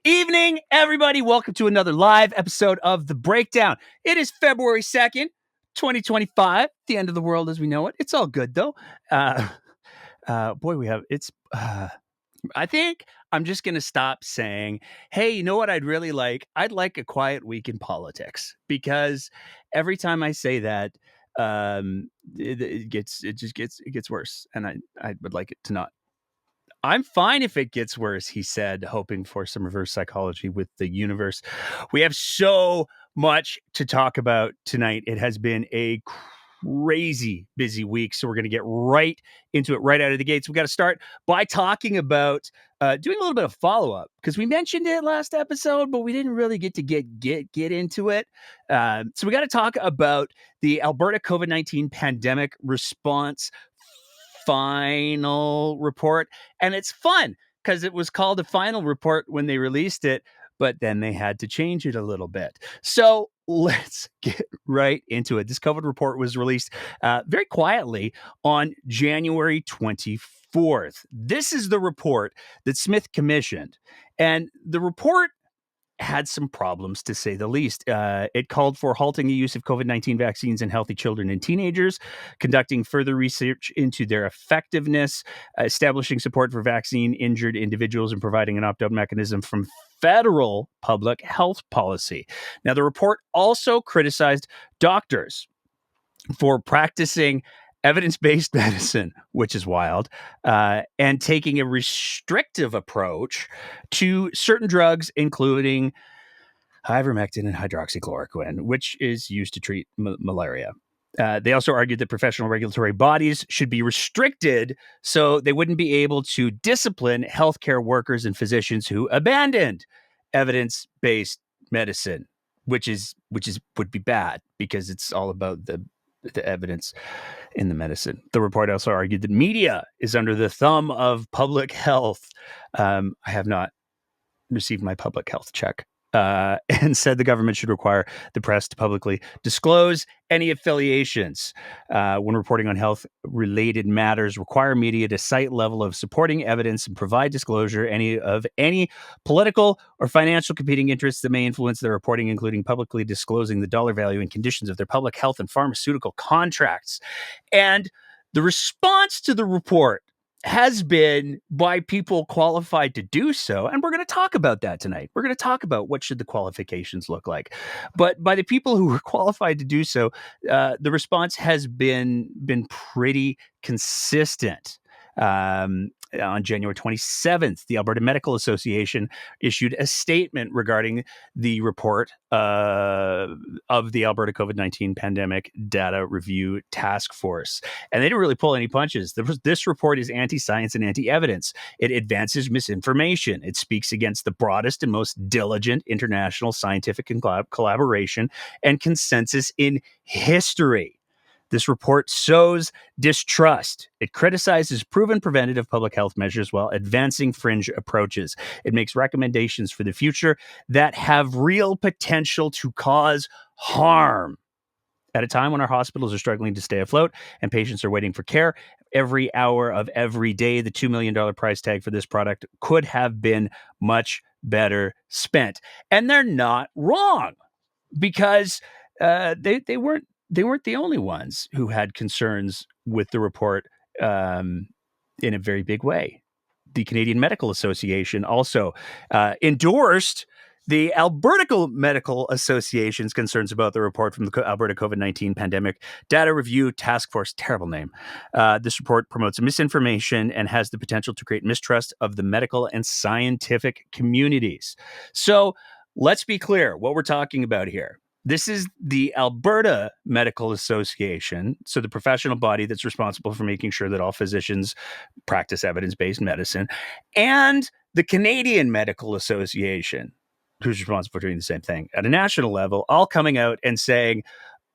Evening, everybody. Welcome to another live episode of The Breakdown. It is February 2nd, 2025, the end of the world as we know it. It's all good, though. I think I'm just going to stop saying, hey, you know what I'd really like? I'd like a quiet week in politics, because every time I say that, it gets worse, and I would like it to not. I'm fine if it gets worse, he said, hoping for some reverse psychology with the universe. We have so much to talk about tonight. It has been a crazy busy week, so we're going to get right into it right out of the gates. We got to start by talking about doing a little bit of follow-up, because we mentioned it last episode, but we didn't really get to get into it. So we got to talk about the Alberta COVID-19 pandemic response final report. And it's fun because it was called a final report when they released it, but then they had to change it a little bit. So let's get right into it. This COVID report was released very quietly on January 24th. This is the report that Smith commissioned. And the report had some problems, to say the least. It called for halting the use of COVID-19 vaccines in healthy children and teenagers, conducting further research into their effectiveness, establishing support for vaccine-injured individuals, and providing an opt-out mechanism from federal public health policy. Now, the report also criticized doctors for practicing evidence-based medicine, which is wild, and taking a restrictive approach to certain drugs, including ivermectin and hydroxychloroquine, which is used to treat malaria. They also argued that professional regulatory bodies should be restricted so they wouldn't be able to discipline healthcare workers and physicians who abandoned evidence-based medicine, which would be bad, because it's all about the evidence in the medicine. The report also argued that media is under the thumb of public health. I have not received my public health check. And said the government should require the press to publicly disclose any affiliations when reporting on health-related matters, require media to cite level of supporting evidence, and provide disclosure of any political or financial competing interests that may influence their reporting, including publicly disclosing the dollar value and conditions of their public health and pharmaceutical contracts. And the response to the report has been by people qualified to do so. And we're going to talk about that tonight. We're going to talk about what should the qualifications look like. But by the people who were qualified to do so, the response has been pretty consistent. On January 27th, the Alberta Medical Association issued a statement regarding the report of the Alberta COVID-19 Pandemic Data Review Task Force. And they didn't really pull any punches. This report is anti-science and anti-evidence. It advances misinformation. It speaks against the broadest and most diligent international scientific collaboration and consensus in history. This report sows distrust. It criticizes proven preventative public health measures while advancing fringe approaches. It makes recommendations for the future that have real potential to cause harm. At a time when our hospitals are struggling to stay afloat and patients are waiting for care every hour of every day, the $2 million price tag for this product could have been much better spent. And they're not wrong, because they weren't the only ones who had concerns with the report in a very big way. The Canadian Medical Association also endorsed the Alberta Medical Association's concerns about the report from the Alberta COVID-19 Pandemic Data Review Task Force. Terrible name. This report promotes misinformation and has the potential to create mistrust of the medical and scientific communities. So let's be clear what we're talking about here. This is the Alberta Medical Association, so the professional body that's responsible for making sure that all physicians practice evidence-based medicine, and the Canadian Medical Association, who's responsible for doing the same thing at a national level, all coming out and saying,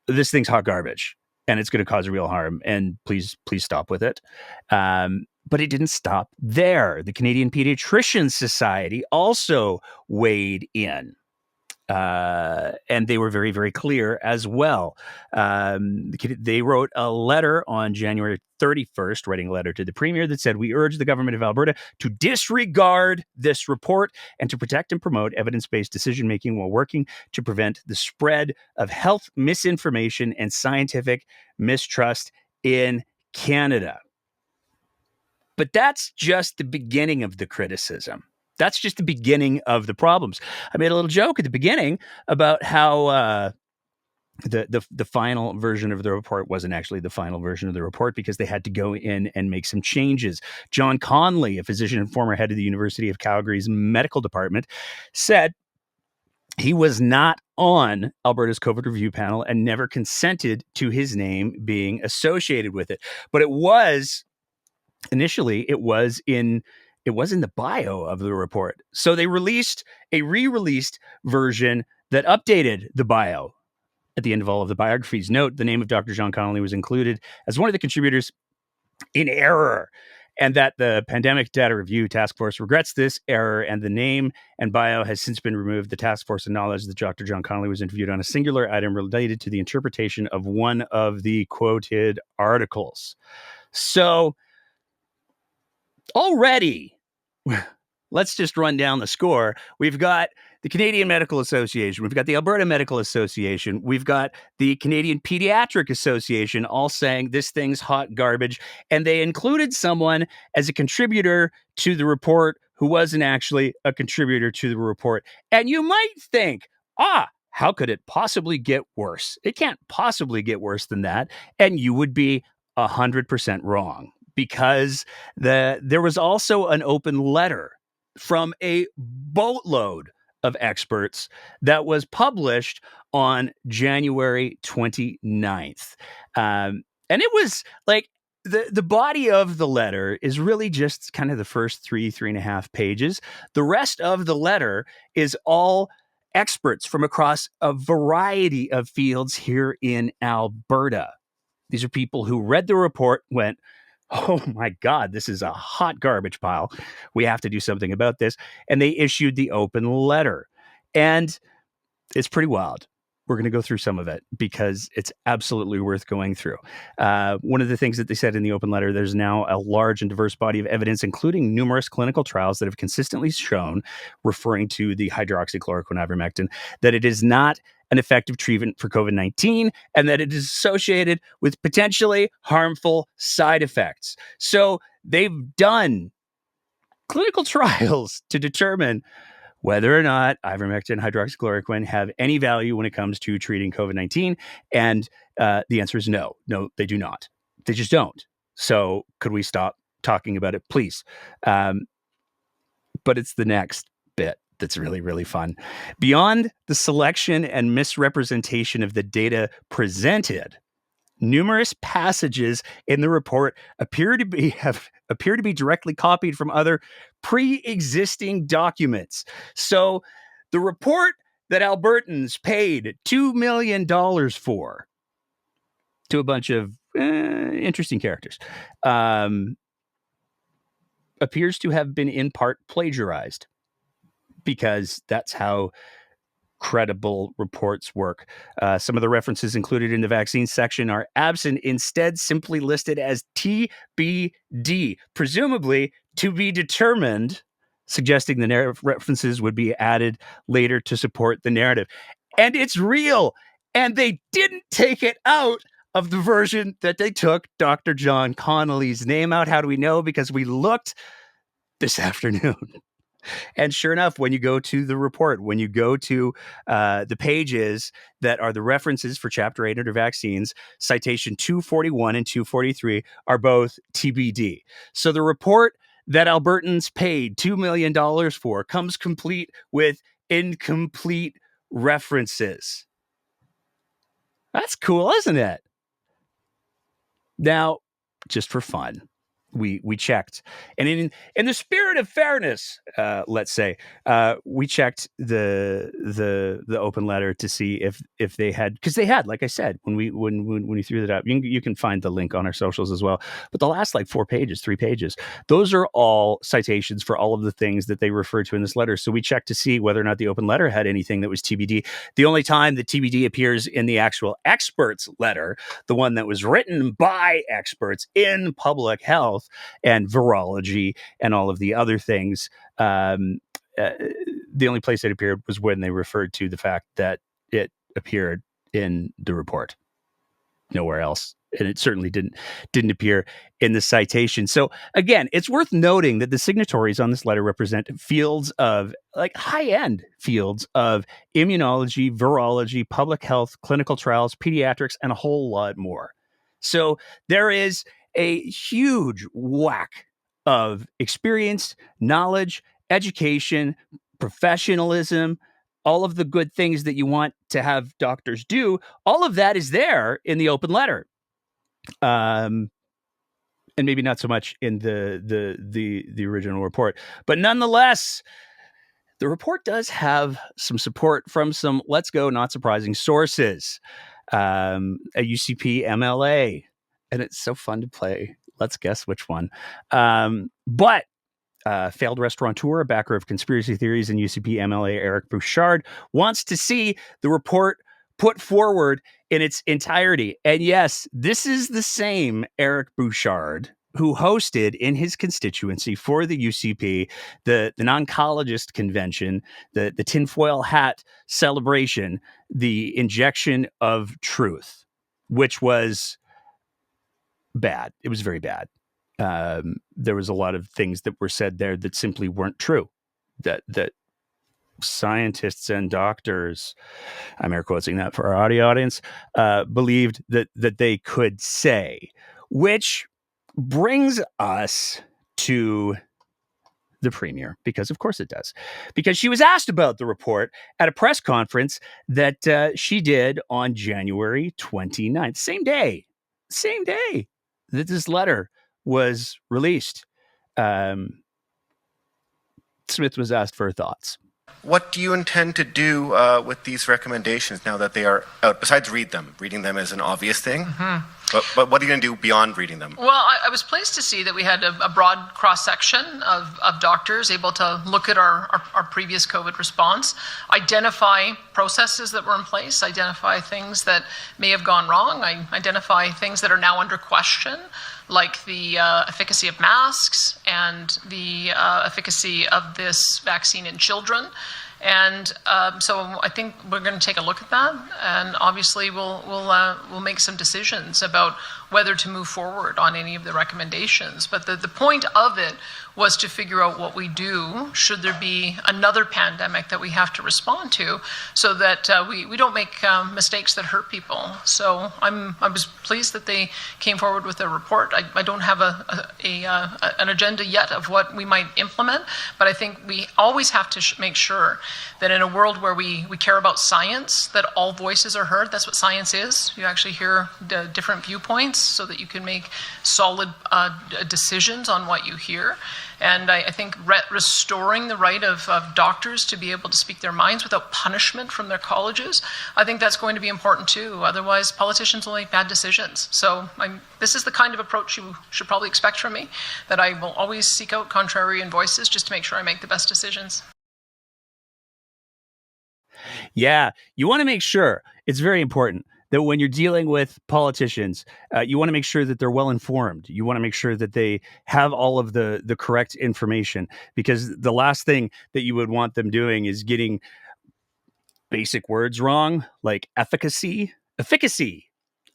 this thing's hot garbage and it's going to cause real harm, and please stop with it. But it didn't stop there. The Canadian Pediatricians Society also weighed in. And they were very, very clear as well. They wrote a letter on January 31st, writing a letter to the premier that said, "We urge the government of Alberta to disregard this report and to protect and promote evidence-based decision-making while working to prevent the spread of health misinformation and scientific mistrust in Canada." But that's just the beginning of the criticism. That's just the beginning of the problems. I made a little joke at the beginning about how the final version of the report wasn't actually the final version of the report because they had to go in and make some changes. John Conley, a physician and former head of the University of Calgary's medical department, said he was not on Alberta's COVID review panel and never consented to his name being associated with it. But it was initially it was in the bio of the report. So they released a re-released version that updated the bio at the end of all of the biographies. Note, the name of Dr. John Connolly was included as one of the contributors in error, and that the Pandemic Data Review Task Force regrets this error, and the name and bio has since been removed. The task force acknowledged that Dr. John Connolly was interviewed on a singular item related to the interpretation of one of the quoted articles. So already, let's just run down the score. We've got the Canadian Medical Association. We've got the Alberta Medical Association. We've got the Canadian Pediatric Association all saying this thing's hot garbage. And they included someone as a contributor to the report who wasn't actually a contributor to the report. And you might think, how could it possibly get worse? It can't possibly get worse than that. And you would be 100% wrong, because there was also an open letter from a boatload of experts that was published on January 29th. And it was like the body of the letter is really just kind of the first 3.5 pages. The rest of the letter is all experts from across a variety of fields here in Alberta. These are people who read the report, went, "Oh my God, this is a hot garbage pile. We have to do something about this." And they issued the open letter. And it's pretty wild. We're going to go through some of it because it's absolutely worth going through. One of the things that they said in the open letter, there's now a large and diverse body of evidence, including numerous clinical trials that have consistently shown, referring to the hydroxychloroquine ivermectin, that it is not an effective treatment for COVID-19 and that it is associated with potentially harmful side effects. So they've done clinical trials to determine whether or not ivermectin and hydroxychloroquine have any value when it comes to treating COVID-19. And the answer is no. No, they do not. They just don't. So could we stop talking about it, please? But it's the next bit that's really, really fun. Beyond the selection and misrepresentation of the data presented, numerous passages in the report appear to be directly copied from other pre-existing documents. So the report that Albertans paid $2 million for to a bunch of interesting characters appears to have been in part plagiarized, because that's how credible reports work. Some of the references included in the vaccine section are absent, instead simply listed as TBD, presumably to be determined, suggesting the narrative references would be added later to support the narrative. And it's real. And they didn't take it out of the version that they took Dr. John Connolly's name out. How do we know? Because we looked this afternoon. And sure enough, when you go to the report, when you go to the pages that are the references for Chapter 8 under vaccines, citation 241 and 243 are both TBD. So the report that Albertans paid $2 million for comes complete with incomplete references. That's cool, isn't it? Now, just for fun, we checked, and in the spirit of fairness, let's say, we checked the open letter to see if they had, because they had, like I said, when we threw that up, you can find the link on our socials as well. But the last like 3 pages, those are all citations for all of the things that they refer to in this letter. So we checked to see whether or not the open letter had anything that was TBD. The only time that TBD appears in the actual experts letter, the one that was written by experts in public health and virology and all of the other things, the only place it appeared was when they referred to the fact that it appeared in the report. Nowhere else. And it certainly didn't appear in the citation. So again, it's worth noting that the signatories on this letter represent fields of, like, high-end fields of immunology, virology, public health, clinical trials, pediatrics, and a whole lot more. So there is a huge whack of experience, knowledge, education, professionalism, all of the good things that you want to have doctors do. All of that is there in the open letter. And maybe not so much in the original report, but nonetheless, the report does have some support from some, let's go, not surprising sources. A UCP MLA, and it's so fun to play. Let's guess which one. But failed restaurateur, a backer of conspiracy theories, and UCP MLA Eric Bouchard wants to see the report put forward in its entirety. And yes, this is the same Eric Bouchard who hosted in his constituency for the UCP, the non-oncologist convention, the tinfoil hat celebration, the injection of truth, which was bad. It was very bad. There was a lot of things that were said there that simply weren't true, that scientists and doctors, I'm air quoting that for our audio audience, believed that they could say, which brings us to the premier, because of course it does, because she was asked about the report at a press conference that she did on January 29th, same day that this letter was released. Smith was asked for her thoughts. What do you intend to do with these recommendations now that they are out? Besides reading them is an obvious thing. Mm-hmm. But what are you going to do beyond reading them? Well, I was pleased to see that we had a broad cross-section of doctors able to look at our previous COVID response, identify processes that were in place, identify things that may have gone wrong, identify things that are now under question, like the efficacy of masks and the efficacy of this vaccine in children. And so I think we're going to take a look at that, and obviously we'll make some decisions about whether to move forward on any of the recommendations. But the point of it was to figure out what we do should there be another pandemic that we have to respond to, so that we don't make mistakes that hurt people. So I was pleased that they came forward with a report. I don't have an agenda yet of what we might implement, but I think we always have to make sure that in a world where we care about science, that all voices are heard. That's what science is. You actually hear the different viewpoints so that you can make solid decisions on what you hear. And I think restoring the right of doctors to be able to speak their minds without punishment from their colleges, I think that's going to be important too. Otherwise, politicians will make bad decisions. So this is the kind of approach you should probably expect from me, that I will always seek out contrarian voices just to make sure I make the best decisions. Yeah, you want to make sure, it's very important that when you're dealing with politicians, you want to make sure that they're well informed. You want to make sure that they have all of the correct information, because the last thing that you would want them doing is getting basic words wrong, like efficacy.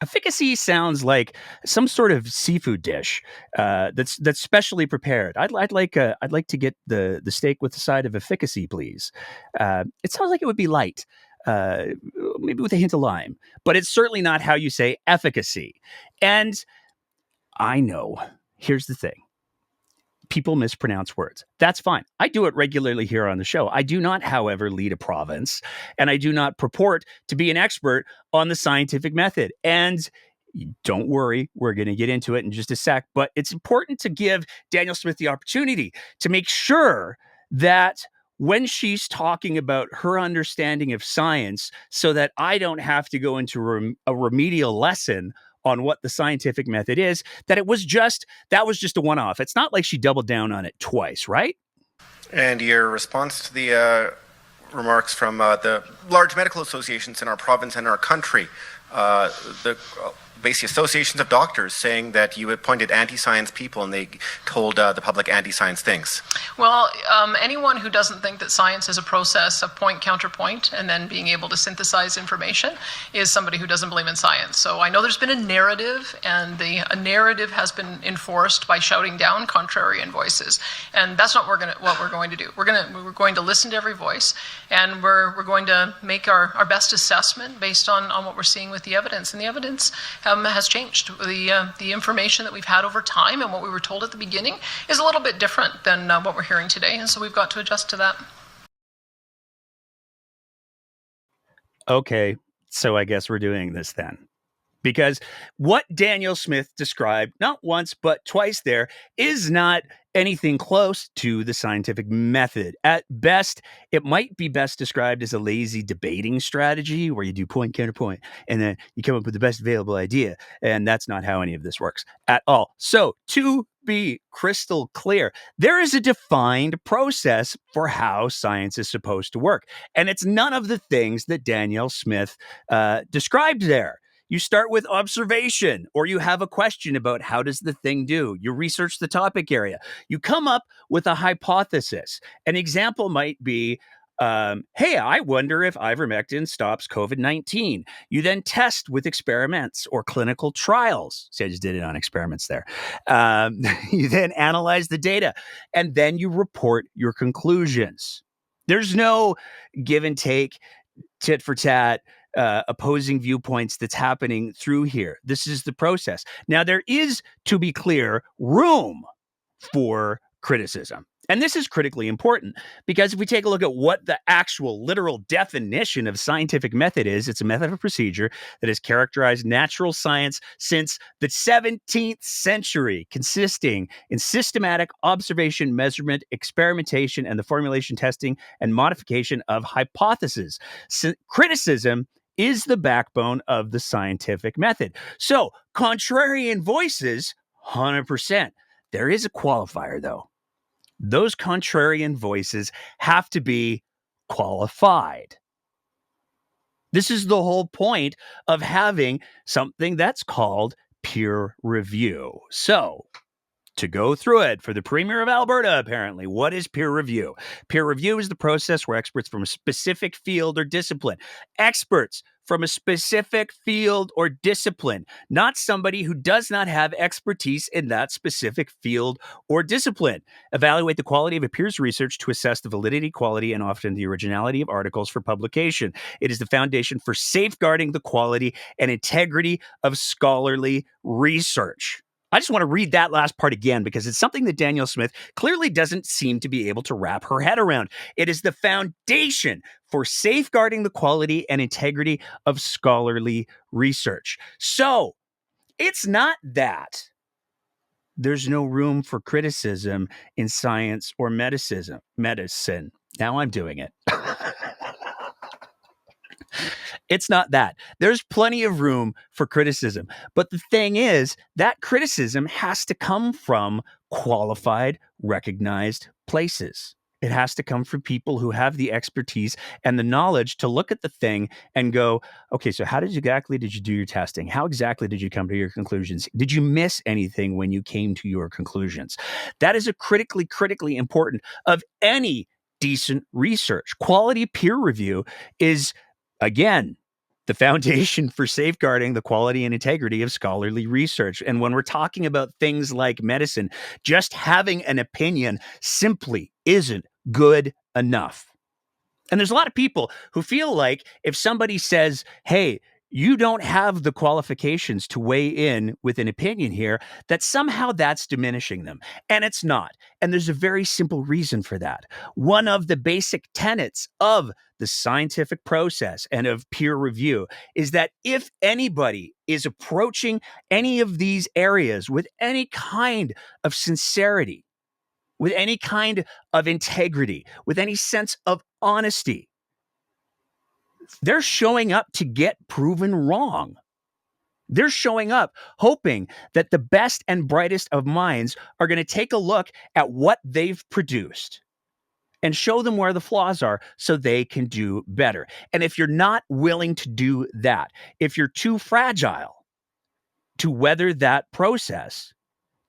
Efficacy sounds like some sort of seafood dish that's specially prepared. I'd like to get the steak with the side of efficacy, please. It sounds like it would be light, maybe with a hint of lime, but it's certainly not how you say efficacy. And I know, here's the thing. People mispronounce words. That's fine. I do it regularly here on the show. I do not, however, lead a province, and I do not purport to be an expert on the scientific method. And Don't worry, we're going to get into it in just a sec, but it's important to give Danielle Smith the opportunity to make sure that when she's talking about her understanding of science, so that I don't have to go into a remedial lesson on what the scientific method is, that was just a one-off. It's not like she doubled down on it twice, right? And your response to the remarks from the large medical associations in our province and our country, basically associations of doctors saying that you appointed anti-science people and they told the public anti-science things. Well, anyone who doesn't think that science is a process of point counterpoint and then being able to synthesize information is somebody who doesn't believe in science. So I know there's been a narrative, and a narrative has been enforced by shouting down contrarian voices, and that's not what we're going to do. We're going to listen to every voice, and we're going to make our best assessment based on what we're seeing with the evidence, and the evidence has changed. The information that we've had over time and what we were told at the beginning is a little bit different than what we're hearing today, and so we've got to adjust to that. Okay, so I guess we're doing this then. Because what Danielle Smith described, not once, but twice there, is not anything close to the scientific method. At best, it might be best described as a lazy debating strategy where you do point counterpoint and then you come up with the best available idea. And that's not how any of this works at all. So to be crystal clear, there is a defined process for how science is supposed to work. And it's none of the things that Danielle Smith described there. You start with observation, or you have a question about how does the thing do. You research the topic area. You come up with a hypothesis. An example might be, hey, I wonder if ivermectin stops COVID-19. You then test with experiments or clinical trials. See, I just did it on experiments there. You then analyze the data, and then you report your conclusions. There's no give and take, tit for tat, opposing viewpoints that's happening through here. This is the process. Now, there is, to be clear, room for criticism. And this is critically important because if we take a look at what the actual literal definition of scientific method is, it's a method of procedure that has characterized natural science since the 17th century, consisting in systematic observation, measurement, experimentation, and the formulation, testing, and modification of hypotheses. Criticism is the backbone of the scientific method. So, contrarian voices, 100%. There is a qualifier, though. Those contrarian voices have to be qualified. This is the whole point of having something that's called peer review. So, to go through it for the Premier of Alberta, apparently, what is peer review? Peer review is the process where experts from a specific field or discipline, not somebody who does not have expertise in that specific field or discipline, evaluate the quality of a peer's research to assess the validity, quality, and often the originality of articles for publication. It is the foundation for safeguarding the quality and integrity of scholarly research. I just want to read that last part again because it's something that Danielle Smith clearly doesn't seem to be able to wrap her head around. It is the foundation for safeguarding the quality and integrity of scholarly research. So it's not that there's no room for criticism in science or medicine. Now I'm doing it. It's not that. There's plenty of room for criticism. But the thing is, that criticism has to come from qualified, recognized places. It has to come from people who have the expertise and the knowledge to look at the thing and go, okay, so how exactly did you do your testing? How exactly did you come to your conclusions? Did you miss anything when you came to your conclusions? That is a critically important of any decent research. Quality peer review is, again, the foundation for safeguarding the quality and integrity of scholarly research. And when we're talking about things like medicine, just having an opinion simply isn't good enough. And there's a lot of people who feel like if somebody says, hey, you don't have the qualifications to weigh in with an opinion here, that somehow that's diminishing them. And it's not. And there's a very simple reason for that. One of the basic tenets of the scientific process and of peer review is that if anybody is approaching any of these areas with any kind of sincerity, with any kind of integrity, with any sense of honesty, they're showing up to get proven wrong. They're showing up hoping that the best and brightest of minds are going to take a look at what they've produced and show them where the flaws are so they can do better. And if you're not willing to do that, if you're too fragile to weather that process,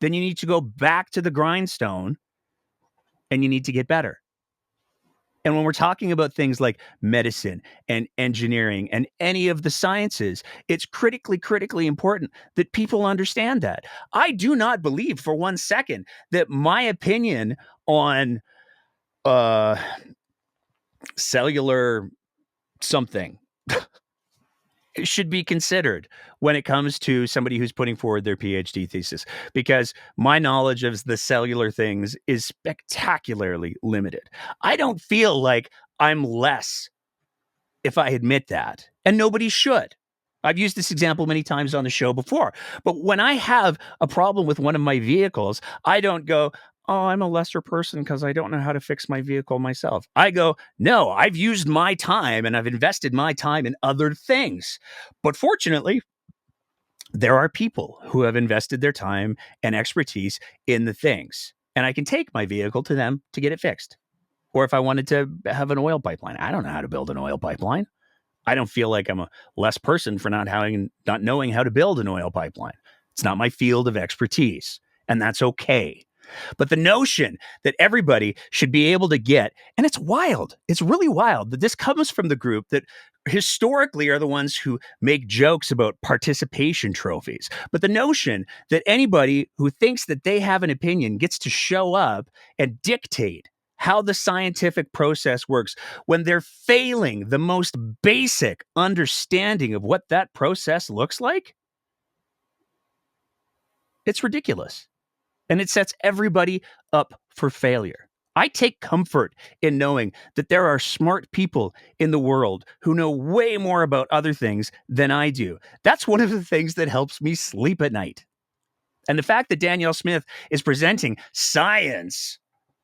then you need to go back to the grindstone and you need to get better. And when we're talking about things like medicine and engineering and any of the sciences, it's critically important that people understand that. I do not believe for one second that my opinion on cellular something should be considered when it comes to somebody who's putting forward their PhD thesis, because my knowledge of the cellular things is spectacularly limited. I don't feel like I'm less if I admit that, and nobody should. I've used this example many times on the show before, but when I have a problem with one of my vehicles, I don't go, oh, I'm a lesser person because I don't know how to fix my vehicle myself. I go, no, I've used my time and I've invested my time in other things. But fortunately, there are people who have invested their time and expertise in the things, and I can take my vehicle to them to get it fixed. Or if I wanted to have an oil pipeline, I don't know how to build an oil pipeline. I don't feel like I'm a less person for not knowing how to build an oil pipeline. It's not my field of expertise, and that's okay. But the notion that everybody should be able to get, and it's wild, it's really wild that this comes from the group that historically are the ones who make jokes about participation trophies. But the notion that anybody who thinks that they have an opinion gets to show up and dictate how the scientific process works when they're failing the most basic understanding of what that process looks like, it's ridiculous. And it sets everybody up for failure. I take comfort in knowing that there are smart people in the world who know way more about other things than I do. That's one of the things that helps me sleep at night. And the fact that Danielle Smith is presenting science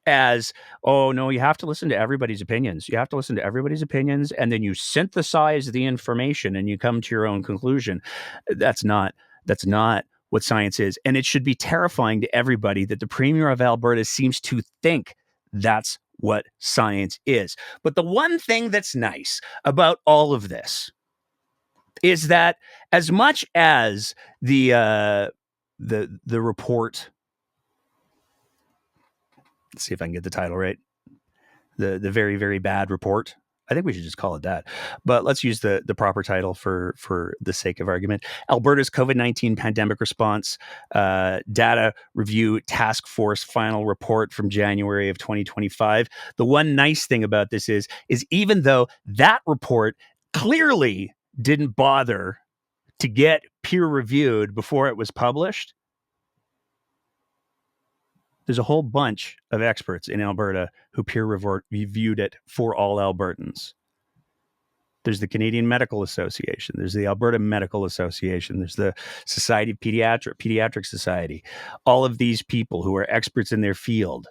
as, oh, no, you have to listen to everybody's opinions. You have to listen to everybody's opinions, and then you synthesize the information and you come to your own conclusion. That's not what science is. And it should be terrifying to everybody that the Premier of Alberta seems to think that's what science is. But the one thing that's nice about all of this is that as much as the report, let's see if I can get the title right, the very, very bad report, I think we should just call it that. But let's use the proper title for the sake of argument. Alberta's COVID-19 pandemic response data review task force final report from January of 2025. The one nice thing about this is even though that report clearly didn't bother to get peer reviewed before it was published, there's a whole bunch of experts in Alberta who peer reviewed it for all Albertans. There's the Canadian Medical Association. There's the Alberta Medical Association. There's the Society of Pediatric Society. All of these people who are experts in their field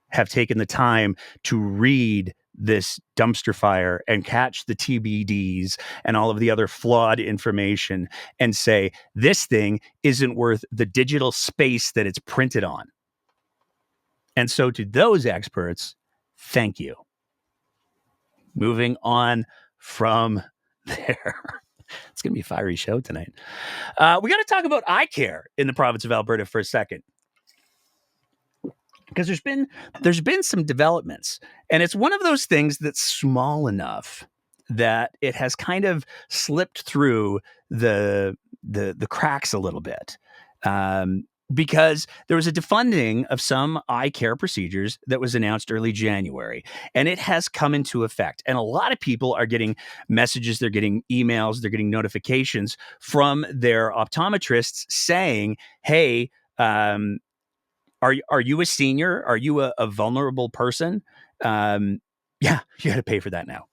have taken the time to read this dumpster fire and catch the TBDs and all of the other flawed information and say, this thing isn't worth the digital space that it's printed on. And so to those experts, thank you. Moving on from there. It's going to be a fiery show tonight. We got to talk about eye care in the province of Alberta for a second, because there's been some developments, and it's one of those things that's small enough that it has kind of slipped through the cracks a little bit. because there was a defunding of some eye care procedures that was announced early January, and it has come into effect. And a lot of people are getting messages, they're getting emails, they're getting notifications from their optometrists saying, hey, are you a senior? Are you a vulnerable person? Yeah, you got to pay for that now.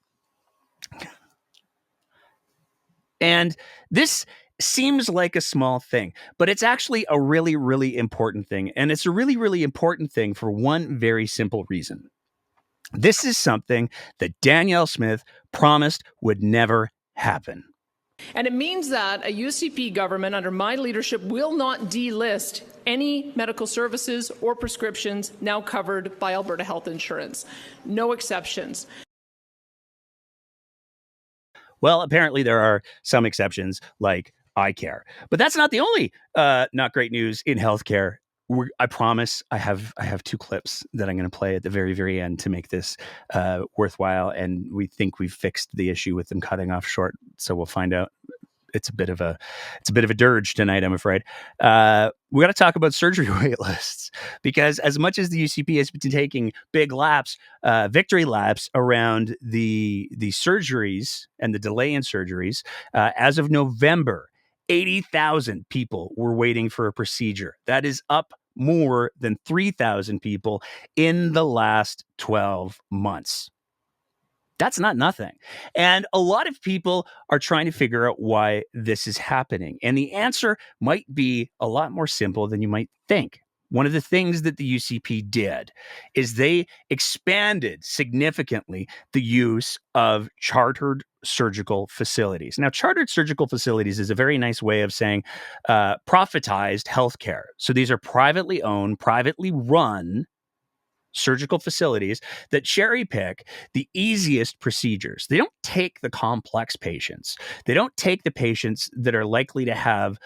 And this seems like a small thing, but it's actually a really, really important thing. And it's a really, really important thing for one very simple reason. This is something that Danielle Smith promised would never happen. And it means that a UCP government under my leadership will not delist any medical services or prescriptions now covered by Alberta Health Insurance. No exceptions. Well, apparently there are some exceptions like eye care, but that's not the only not great news in healthcare. I promise I have 2 clips that I'm going to play at the very, very end to make this worthwhile. And we think we've fixed the issue with them cutting off short. So we'll find out. It's a bit of a dirge tonight, I'm afraid. We got to talk about surgery wait lists, because as much as the UCP has been taking big victory laps around the surgeries and the delay in surgeries, as of November, 80,000 people were waiting for a procedure. That is up more than 3,000 people in the last 12 months. That's not nothing. And a lot of people are trying to figure out why this is happening. And the answer might be a lot more simple than you might think. One of the things that the UCP did is they expanded significantly the use of chartered surgical facilities. Now, chartered surgical facilities is a very nice way of saying profitized healthcare. So these are privately owned, privately run surgical facilities that cherry pick the easiest procedures. They don't take the complex patients. They don't take the patients that are likely to have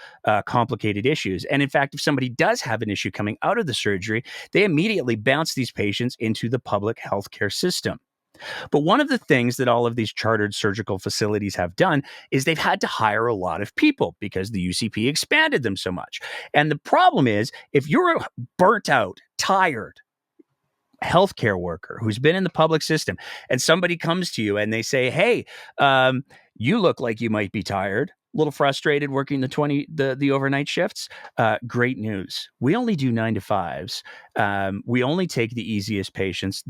complicated issues. And in fact, if somebody does have an issue coming out of the surgery, they immediately bounce these patients into the public healthcare system. But one of the things that all of these chartered surgical facilities have done is they've had to hire a lot of people because the UCP expanded them so much. And the problem is, if you're a burnt out, tired healthcare worker who's been in the public system, and somebody comes to you and they say, hey, you look like you might be tired, a little frustrated working the overnight shifts. Great news. We only do 9 to 5s. We only take the easiest patients.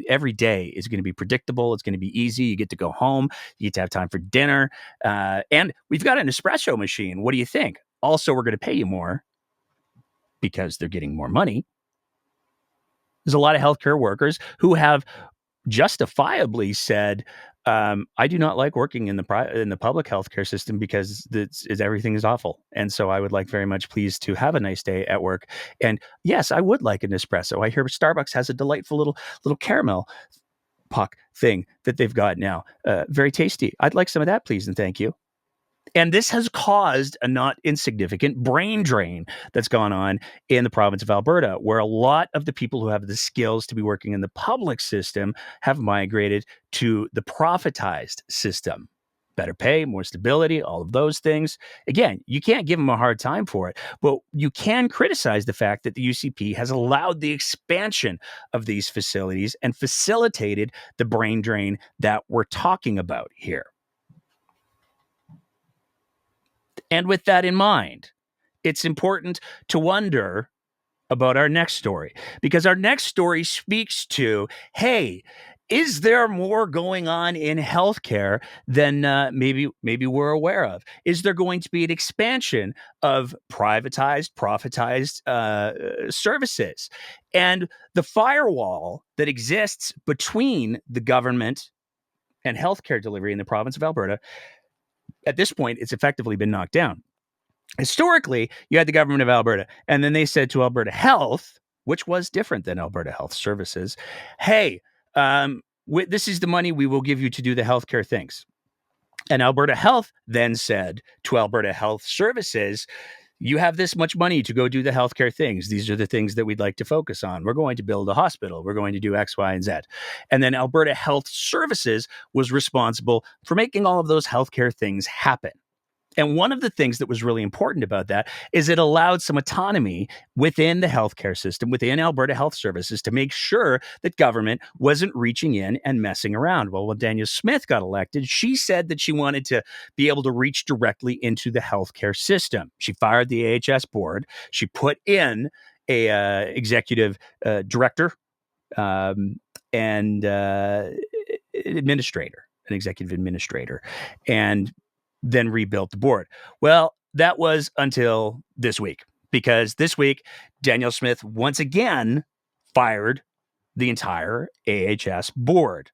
Every day is going to be predictable. It's going to be easy. You get to go home. You get to have time for dinner. And we've got an espresso machine. What do you think? Also, we're going to pay you more because they're getting more money. There's a lot of healthcare workers who have justifiably said, I do not like working in the public healthcare system because everything is awful. And so I would like very much please to have a nice day at work. And yes, I would like an espresso. I hear Starbucks has a delightful little caramel puck thing that they've got now. Very tasty. I'd like some of that, please, and thank you. And this has caused a not insignificant brain drain that's gone on in the province of Alberta, where a lot of the people who have the skills to be working in the public system have migrated to the profitized system. Better pay, more stability, all of those things. Again, you can't give them a hard time for it, but you can criticize the fact that the UCP has allowed the expansion of these facilities and facilitated the brain drain that we're talking about here. And with that in mind, it's important to wonder about our next story, because our next story speaks to, hey, is there more going on in healthcare than maybe we're aware of? Is there going to be an expansion of profitized services? And the firewall that exists between the government and healthcare delivery in the province of Alberta, at this point, it's effectively been knocked down. Historically, you had the government of Alberta, and then they said to Alberta Health, which was different than Alberta Health Services, hey, this is the money we will give you to do the healthcare things. And Alberta Health then said to Alberta Health Services, you have this much money to go do the healthcare things. These are the things that we'd like to focus on. We're going to build a hospital. We're going to do X, Y, and Z. And then Alberta Health Services was responsible for making all of those healthcare things happen. And one of the things that was really important about that is it allowed some autonomy within the healthcare system, within Alberta Health Services, to make sure that government wasn't reaching in and messing around. Well, when Danielle Smith got elected, she said that she wanted to be able to reach directly into the healthcare system. She fired the AHS board. She put in a executive director and administrator, an executive administrator, and then rebuilt the board. Well, that was until this week, because this week, Danielle Smith once again fired the entire AHS board.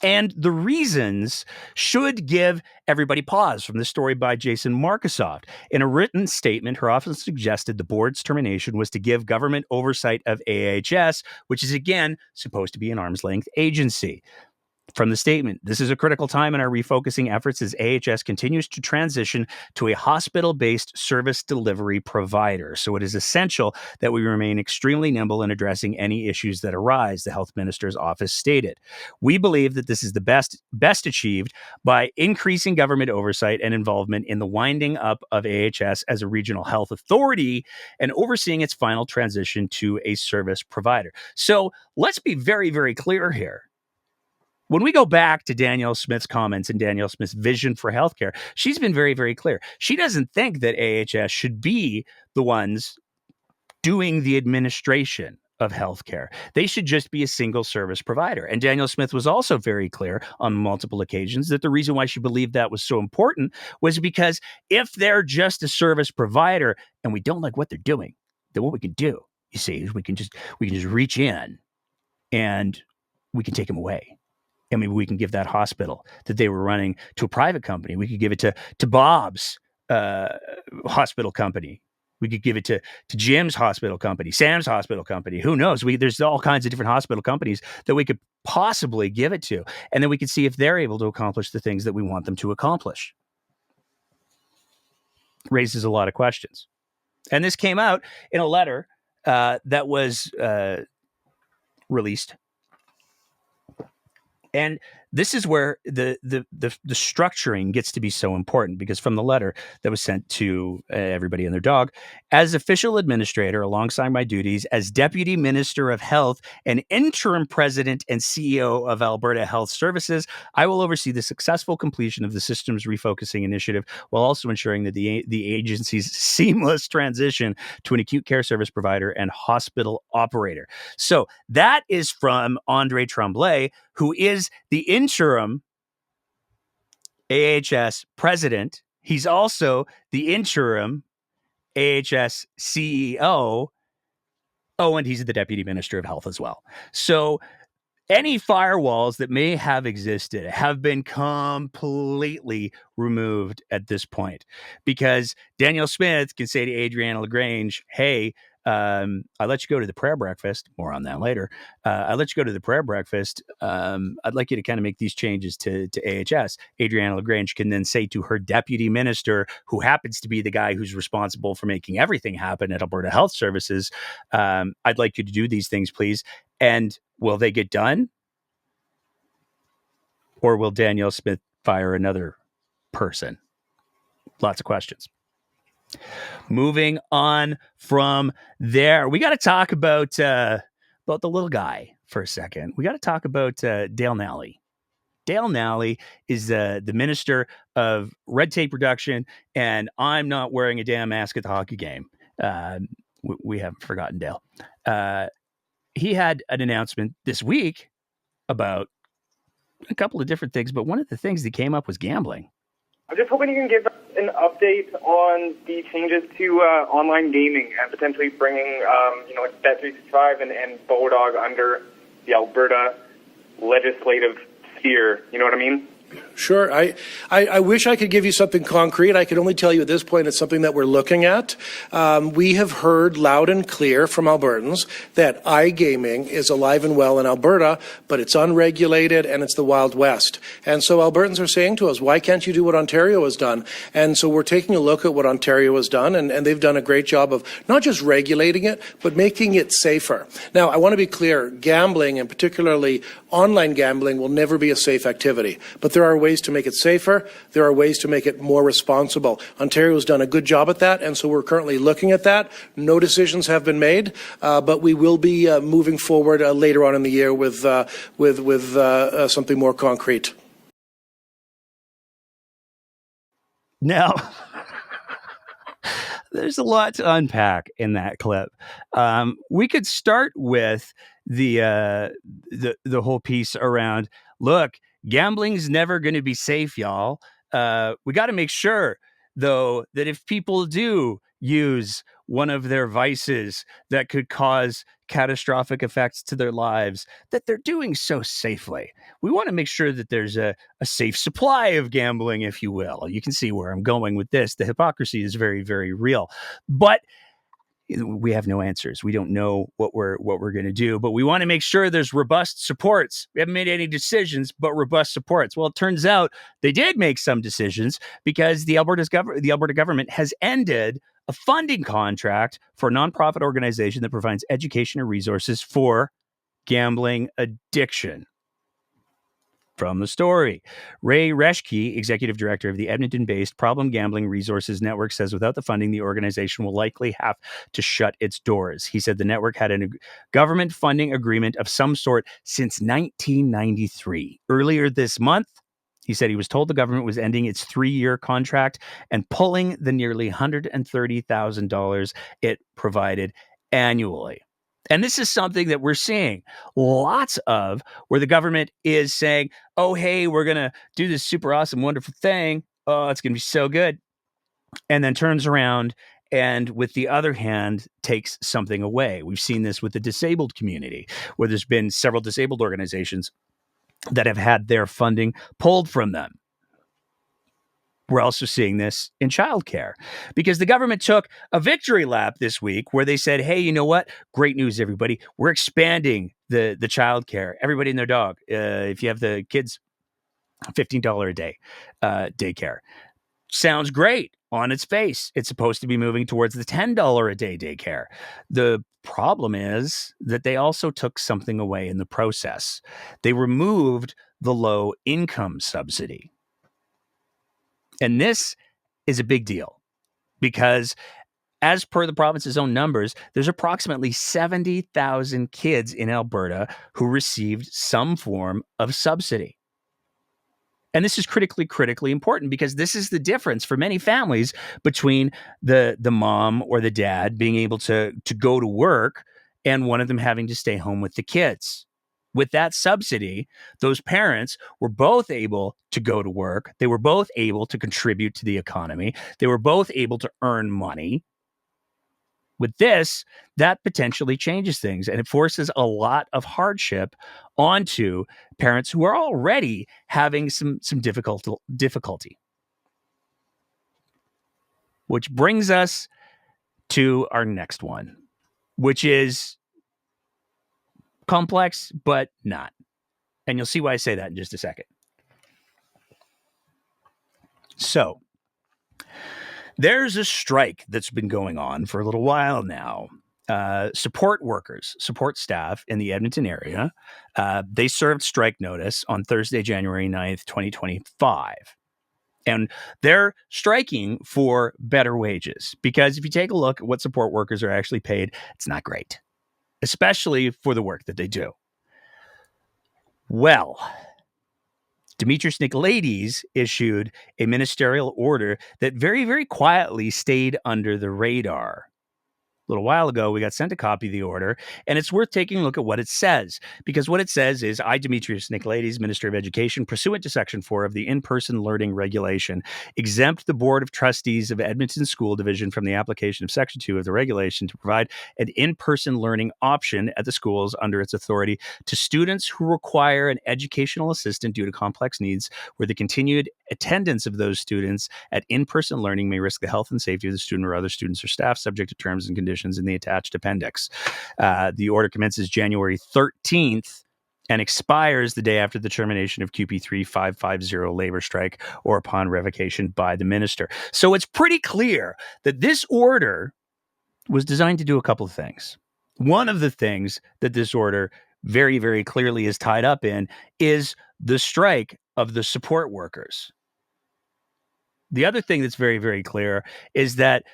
And the reasons should give everybody pause from the story by Jason Markusoft. In a written statement, her office suggested the board's termination was to give government oversight of AHS, which is, again, supposed to be an arm's length agency. From the statement, this is a critical time in our refocusing efforts as AHS continues to transition to a hospital-based service delivery provider. So it is essential that we remain extremely nimble in addressing any issues that arise, the health minister's office stated. We believe that this is the best achieved by increasing government oversight and involvement in the winding up of AHS as a regional health authority and overseeing its final transition to a service provider. So let's be very, very clear here. When we go back to Danielle Smith's comments and Danielle Smith's vision for healthcare, she's been very, very clear. She doesn't think that AHS should be the ones doing the administration of healthcare. They should just be a single service provider. And Danielle Smith was also very clear on multiple occasions that the reason why she believed that was so important was because if they're just a service provider and we don't like what they're doing, then what we can do, you see, is we can just reach in and we can take them away. And maybe we can give that hospital that they were running to a private company. We could give it to Bob's hospital company. We could give it to Jim's hospital company, Sam's hospital company. Who knows? There's all kinds of different hospital companies that we could possibly give it to. And then we could see if they're able to accomplish the things that we want them to accomplish. Raises a lot of questions. And this came out in a letter that was released. And this is where the structuring gets to be so important, because from the letter that was sent to everybody and their dog, as official administrator alongside my duties as Deputy Minister of Health and interim president and CEO of Alberta Health Services, I will oversee the successful completion of the systems refocusing initiative while also ensuring that the agency's seamless transition to an acute care service provider and hospital operator. So that is from Andre Tremblay, who is the interim AHS president. He's also the interim AHS CEO. Oh, and he's the deputy minister of health as well. So any firewalls that may have existed have been completely removed at this point, because Danielle Smith can say to Adriana LaGrange, hey, I let you go to the prayer breakfast. More on that later. I let you go to the prayer breakfast. I'd like you to kind of make these changes to AHS. Adriana LaGrange can then say to her deputy minister, who happens to be the guy who's responsible for making everything happen at Alberta Health Services, I'd like you to do these things, please. And will they get done? Or will Danielle Smith fire another person? Lots of questions. Moving on from there, we got to talk about the little guy for a second. We got to talk about Dale Nally. Dale Nally is the Minister of Red Tape Reduction, and I'm not wearing a damn mask at the hockey game. We haven't forgotten Dale. He had an announcement this week about a couple of different things, but one of the things that came up was gambling. I'm just hoping you can give us an update on the changes to online gaming and potentially bringing, like Bet365 and Bodog under the Alberta legislative sphere. You know what I mean? Sure. I wish I could give you something concrete. I can only tell you at this point it's something that we're looking at. We have heard loud and clear from Albertans that iGaming is alive and well in Alberta, but it's unregulated and it's the Wild West. And so Albertans are saying to us, why can't you do what Ontario has done? And so we're taking a look at what Ontario has done, and they've done a great job of not just regulating it, but making it safer. Now, I want to be clear, gambling, and particularly online gambling, will never be a safe activity. But there are ways to make it safer, there are ways to make it more responsible. Ontario's done a good job at that, and so we're currently looking at that. No decisions have been made, but we will be moving forward later on in the year with something more concrete. Now, there's a lot to unpack in that clip. We could start with the whole piece around, look, gambling's never going to be safe, y'all. We got to make sure, though, that if people do use one of their vices that could cause catastrophic effects to their lives, that they're doing so safely. We want to make sure that there's a safe supply of gambling, if you will. You can see where I'm going with this. The hypocrisy is very, very real. But we have no answers. We don't know what we're going to do, but we want to make sure there's robust supports. We haven't made any decisions, but robust supports. Well, it turns out they did make some decisions because the Alberta government has ended a funding contract for a nonprofit organization that provides education and resources for gambling addiction. From the story, Ray Reschke, executive director of the Edmonton-based Problem Gambling Resources Network, says without the funding, the organization will likely have to shut its doors. He said the network had a government funding agreement of some sort since 1993. Earlier this month, he said he was told the government was ending its 3-year contract and pulling the nearly $130,000 it provided annually. And this is something that we're seeing lots of, where the government is saying, oh, hey, we're going to do this super awesome, wonderful thing. Oh, it's going to be so good. And then turns around and with the other hand takes something away. We've seen this with the disabled community, where there's been several disabled organizations that have had their funding pulled from them. We're also seeing this in childcare because the government took a victory lap this week where they said, hey, you know what? Great news, everybody. We're expanding the childcare. Everybody and their dog. If you have the kids, $15 a day daycare. Sounds great on its face. It's supposed to be moving towards the $10 a day daycare. The problem is that they also took something away in the process. They removed the low income subsidy. And this is a big deal because as per the province's own numbers, there's approximately 70,000 kids in Alberta who received some form of subsidy. And this is critically important because this is the difference for many families between the mom or the dad being able to go to work and one of them having to stay home with the kids. With that subsidy, those parents were both able to go to work. They were both able to contribute to the economy. They were both able to earn money. With this, that potentially changes things, and it forces a lot of hardship onto parents who are already having some difficulty. Which brings us to our next one, which is complex, but not. And you'll see why I say that in just a second. So, there's a strike that's been going on for a little while now. Support workers, support staff in the Edmonton area, they served strike notice on Thursday, January 9th, 2025. And they're striking for better wages because if you take a look at what support workers are actually paid, it's not great, especially for the work that they do. Well, Demetrius Nicolaides issued a ministerial order that very, very quietly stayed under the radar. A little while ago, we got sent a copy of the order, and it's worth taking a look at what it says, because what it says is, I, Demetrius Nicolaides, Minister of Education, pursuant to Section 4 of the In-Person Learning Regulation, exempt the Board of Trustees of Edmonton School Division from the application of Section 2 of the regulation to provide an in-person learning option at the schools under its authority to students who require an educational assistant due to complex needs, where the continued attendance of those students at in-person learning may risk the health and safety of the student or other students or staff, subject to terms and conditions in the attached appendix. The order commences January 13th and expires the day after the termination of QP 3550 labor strike or upon revocation by the minister. So it's pretty clear that this order was designed to do a couple of things. One of the things that this order very, very clearly is tied up in is the strike of the support workers. The other thing that's very, very clear is that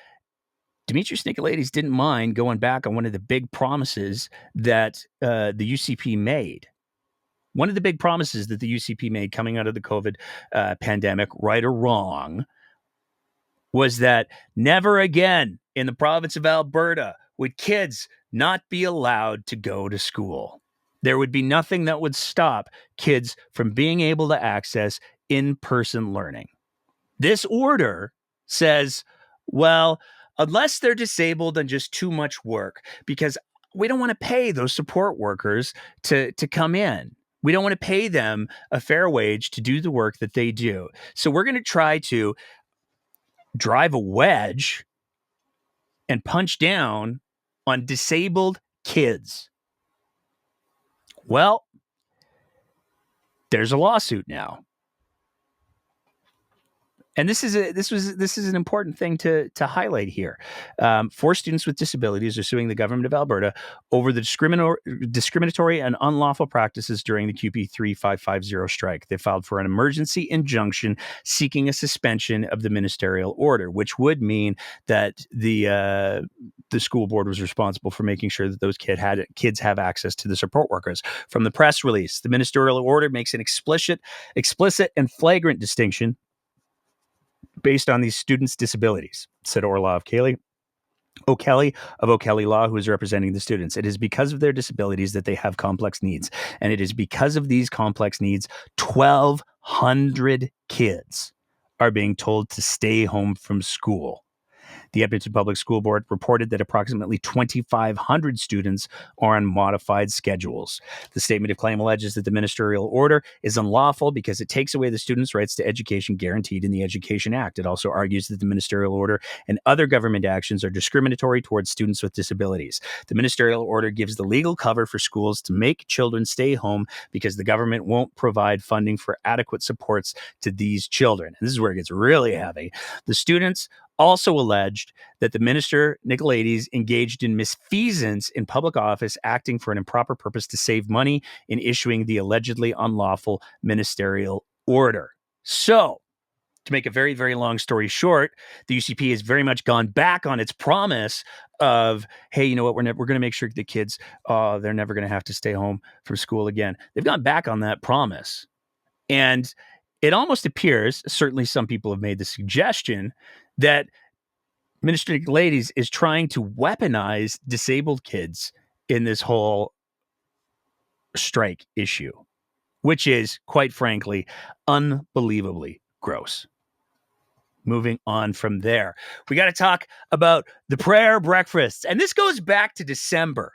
Demetrius Nicolaides didn't mind going back on one of the big promises that the UCP made. One of the big promises that the UCP made coming out of the COVID pandemic, right or wrong, was that never again in the province of Alberta would kids not be allowed to go to school. There would be nothing that would stop kids from being able to access in-person learning. This order says, well, unless they're disabled and just too much work, because we don't want to pay those support workers to come in. We don't want to pay them a fair wage to do the work that they do. So we're going to try to drive a wedge and punch down on disabled kids. Well, there's a lawsuit now. And this is an important thing to highlight here. 4 students with disabilities are suing the government of Alberta over the discriminatory and unlawful practices during the QP 3550 strike. They filed for an emergency injunction seeking a suspension of the ministerial order, which would mean that the school board was responsible for making sure that those kids have access to the support workers. From the press release, the ministerial order makes an explicit and flagrant distinction based on these students' disabilities, said Orla O'Kelly of O'Kelly Law, who is representing the students. It is because of their disabilities that they have complex needs. And it is because of these complex needs, 1,200 kids are being told to stay home from school. The Edmonton Public School Board reported that approximately 2,500 students are on modified schedules. The statement of claim alleges that the ministerial order is unlawful because it takes away the students' rights to education guaranteed in the Education Act. It also argues that the ministerial order and other government actions are discriminatory towards students with disabilities. The ministerial order gives the legal cover for schools to make children stay home because the government won't provide funding for adequate supports to these children. And this is where it gets really heavy. The students also alleged that the minister, Nicolaides, engaged in misfeasance in public office, acting for an improper purpose to save money in issuing the allegedly unlawful ministerial order. So, to make a very, very long story short, the UCP has very much gone back on its promise of, hey, you know what, we're going to make sure the kids, they're never going to have to stay home from school again. They've gone back on that promise. And it almost appears, certainly some people have made the suggestion, that Minister Nicolaides is trying to weaponize disabled kids in this whole strike issue, which is, quite frankly, unbelievably gross. Moving on from there, we got to talk about the prayer breakfasts, and this goes back to December.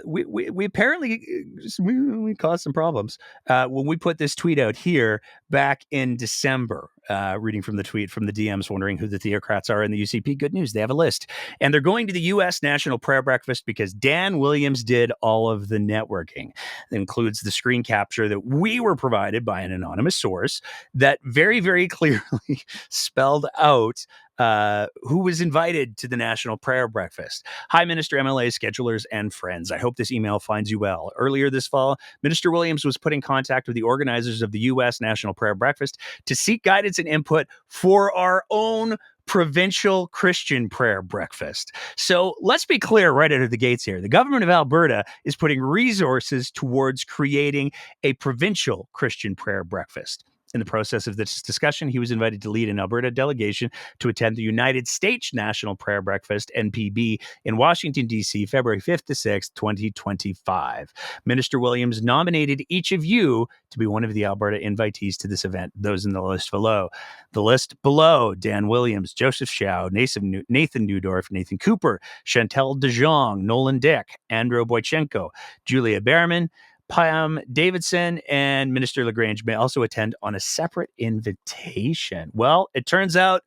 We apparently we caused some problems when we put this tweet out here back in December. Reading from the tweet from the DMs, wondering who the theocrats are in the UCP. Good news, they have a list, and they're going to the U.S. National Prayer Breakfast because Dan Williams did all of the networking. It includes the screen capture that we were provided by an anonymous source that very, very clearly spelled out who was invited to the National Prayer Breakfast. Hi, Minister, MLA, schedulers, and friends. I hope this email finds you well. Earlier this fall, Minister Williams was put in contact with the organizers of the U.S. National Prayer Breakfast to seek guidance and input for our own provincial Christian prayer breakfast. So let's be clear right out of the gates here. The government of Alberta is putting resources towards creating a provincial Christian prayer breakfast. In the process of this discussion, he was invited to lead an Alberta delegation to attend the United States National Prayer Breakfast, NPB, in Washington, D.C., February 5th to 6th, 2025. Minister Williams nominated each of you to be one of the Alberta invitees to this event. Those in the list below. The list below: Dan Williams, Joseph Schau, Nathan Newdorf, Nathan Cooper, Chantel DeJong, Nolan Dick, Andrew Boychenko, Julia Behrman, Pam Davidson, and Minister LaGrange may also attend on a separate invitation. Well, it turns out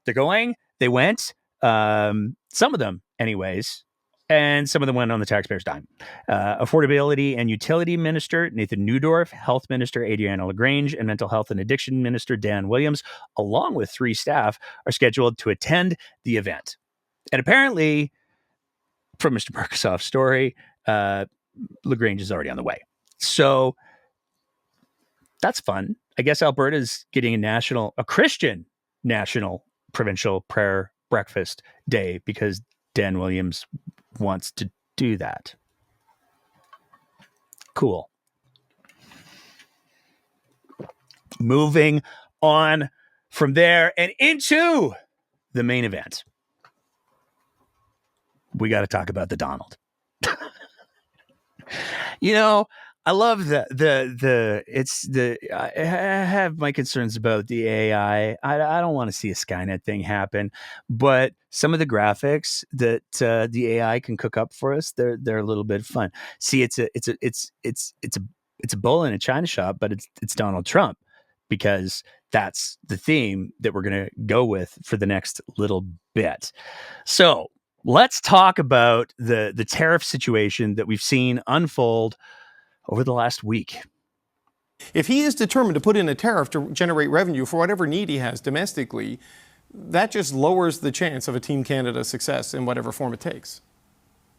they went, some of them anyways, and some of them went on the taxpayer's dime. Affordability and Utility Minister Nathan Newdorf, Health Minister Adriana LaGrange, and Mental Health and Addiction Minister Dan Williams, along with 3 staff, are scheduled to attend the event. And apparently, from Mr. Markosoff's story, LaGrange is already on the way. So That's fun. I guess Alberta's getting a Christian national provincial prayer breakfast day because Dan Williams wants to do that. Cool. Moving on from there and into the main event. We got to talk about the Donald. I love I have my concerns about the AI. I don't want to see a Skynet thing happen, but some of the graphics that the AI can cook up for us, they're a little bit fun. See, it's a bull in a china shop, but it's Donald Trump, because that's the theme that we're going to go with for the next little bit. So let's talk about the tariff situation that we've seen unfold over the last week. If he is determined to put in a tariff to generate revenue for whatever need he has domestically, that just lowers the chance of a Team Canada success in whatever form it takes.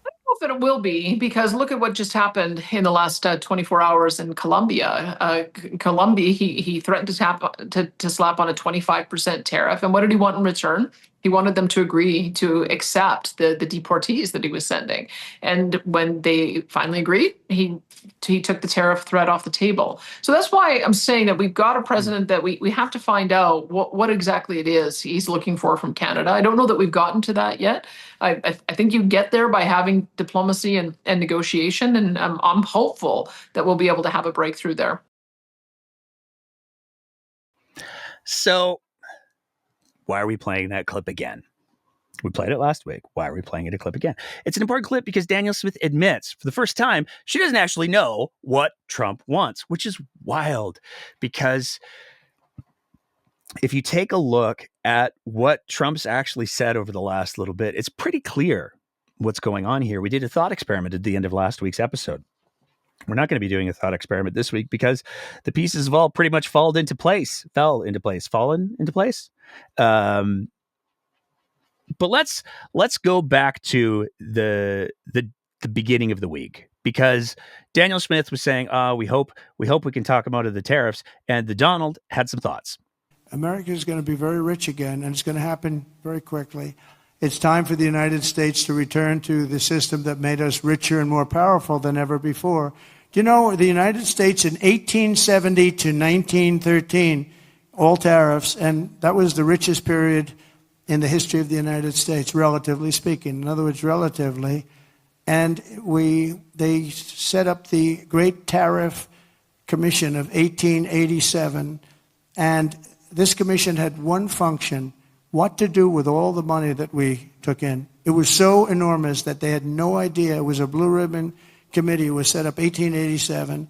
I don't know if it will be, because look at what just happened in the last 24 hours in Colombia. Colombia, he threatened to slap on a 25% tariff. And what did he want in return? He wanted them to agree to accept the deportees that he was sending. And when they finally agreed, he took the tariff threat off the table. So that's why I'm saying that we've got a president that we have to find out what exactly it is he's looking for from Canada. I don't know that we've gotten to that yet. I think you get there by having diplomacy and negotiation, and I'm hopeful that we'll be able to have a breakthrough there. So why are we playing that clip again? We played it last week. Why are we playing it a clip again? It's an important clip because Danielle Smith admits for the first time she doesn't actually know what Trump wants, which is wild, because if you take a look at what Trump's actually said over the last little bit, it's pretty clear what's going on here. We did a thought experiment at the end of last week's episode. We're not going to be doing a thought experiment this week because the pieces have all pretty much fallen into place. But let's go back to the beginning of the week, because Danielle Smith was saying, we hope we can talk him out of the tariffs, and the Donald had some thoughts. America is going to be very rich again, and it's going to happen very quickly. It's time for the United States to return to the system that made us richer and more powerful than ever before. Do you know the United States in 1870 to 1913, all tariffs, and that was the richest period in the history of the United States, relatively speaking. In other words, relatively. And they set up the Great Tariff Commission of 1887, and this commission had one function: what to do with all the money that we took in. It was so enormous that they had no idea. It was a blue ribbon committee. It was set up 1887,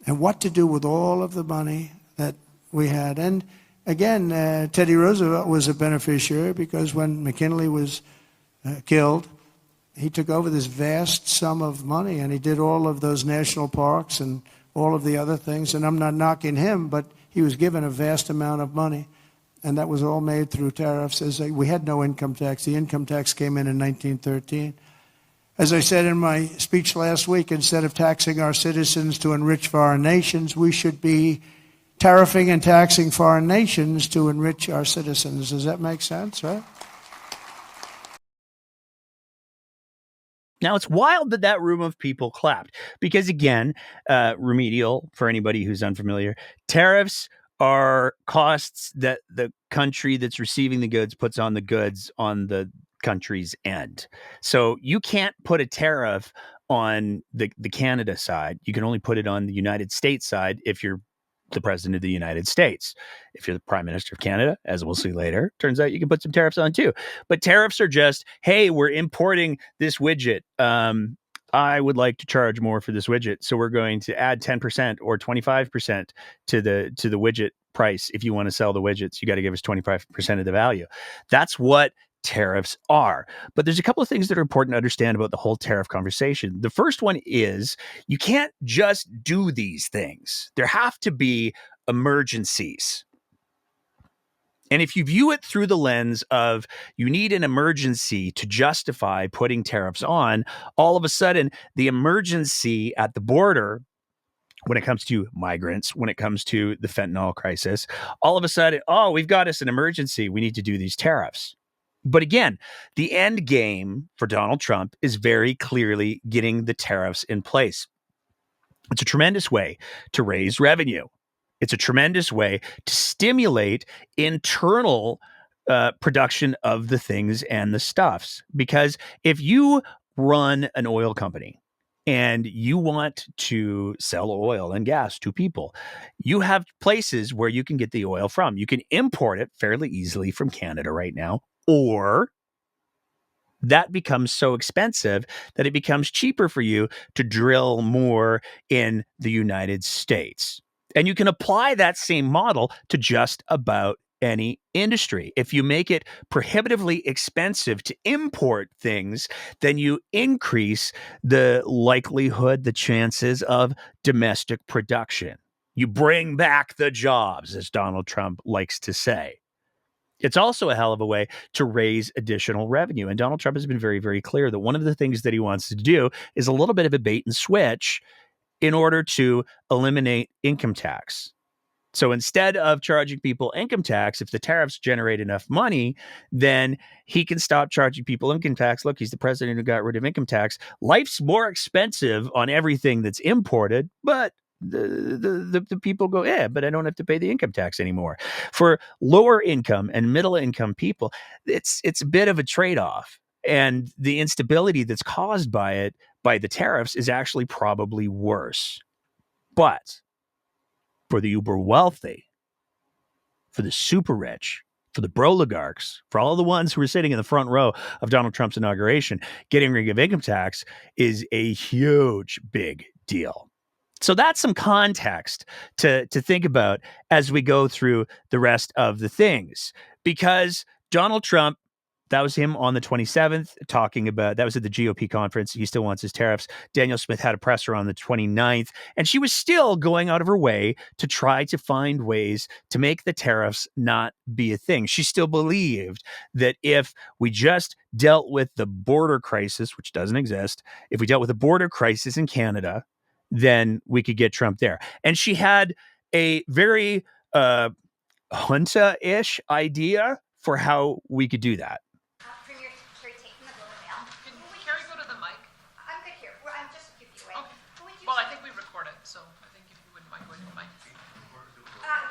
and what to do with all of the money that we had. And again, Teddy Roosevelt was a beneficiary, because when McKinley was killed, he took over this vast sum of money, and he did all of those national parks and all of the other things. And I'm not knocking him, but he was given a vast amount of money, and that was all made through tariffs. We had no income tax. The income tax came in 1913. As I said in my speech last week, instead of taxing our citizens to enrich foreign nations, we should be tariffing and taxing foreign nations to enrich our citizens. Does that make sense, right? Now, it's wild that room of people clapped, because, again, remedial, for anybody who's unfamiliar, tariffs are costs that the country that's receiving the goods puts on the goods on the country's end. So you can't put a tariff on the Canada side. You can only put it on the United States side if you're the president of the United States. If you're the prime minister of Canada, as we'll see later, turns out you can put some tariffs on too. But tariffs are just, hey, we're importing this widget. I would like to charge more for this widget, so we're going to add 10% or 25% to the widget price. If you want to sell the widgets, you got to give us 25% of the value. That's what tariffs are. But there's a couple of things that are important to understand about the whole tariff conversation. The first one is you can't just do these things. There have to be emergencies. And if you view it through the lens of you need an emergency to justify putting tariffs on, all of a sudden the emergency at the border when it comes to migrants, when it comes to the fentanyl crisis, all of a sudden, we've got us an emergency. We need to do these tariffs. But again, the end game for Donald Trump is very clearly getting the tariffs in place. It's a tremendous way to raise revenue. It's a tremendous way to stimulate internal production of the things and the stuffs. Because if you run an oil company and you want to sell oil and gas to people, you have places where you can get the oil from. You can import it fairly easily from Canada right now, or that becomes so expensive that it becomes cheaper for you to drill more in the United States. And you can apply that same model to just about any industry. If you make it prohibitively expensive to import things, then you increase the likelihood, the chances of domestic production. You bring back the jobs, as Donald Trump likes to say. It's also a hell of a way to raise additional revenue. And Donald Trump has been very, very clear that one of the things that he wants to do is a little bit of a bait and switch in order to eliminate income tax. So instead of charging people income tax, if the tariffs generate enough money, then he can stop charging people income tax. Look, he's the president who got rid of income tax. Life's more expensive on everything that's imported, but the people go, but I don't have to pay the income tax anymore. For lower income and middle income people, it's a bit of a trade-off. And the instability that's caused by it, by the tariffs, is actually probably worse. But for the uber wealthy, for the super rich, for the broligarchs, for all the ones who are sitting in the front row of Donald Trump's inauguration, getting rid of income tax is a huge, big deal. So that's some context to think about as we go through the rest of the things. Because Donald Trump, that was him on the 27th talking about, that was at the GOP conference. He still wants his tariffs. Danielle Smith had a presser on the 29th, and she was still going out of her way to try to find ways to make the tariffs not be a thing. She still believed that if we just dealt with the border crisis, which doesn't exist, if we dealt with the border crisis in Canada, then we could get Trump there. And she had a very junta-ish idea for how we could do that.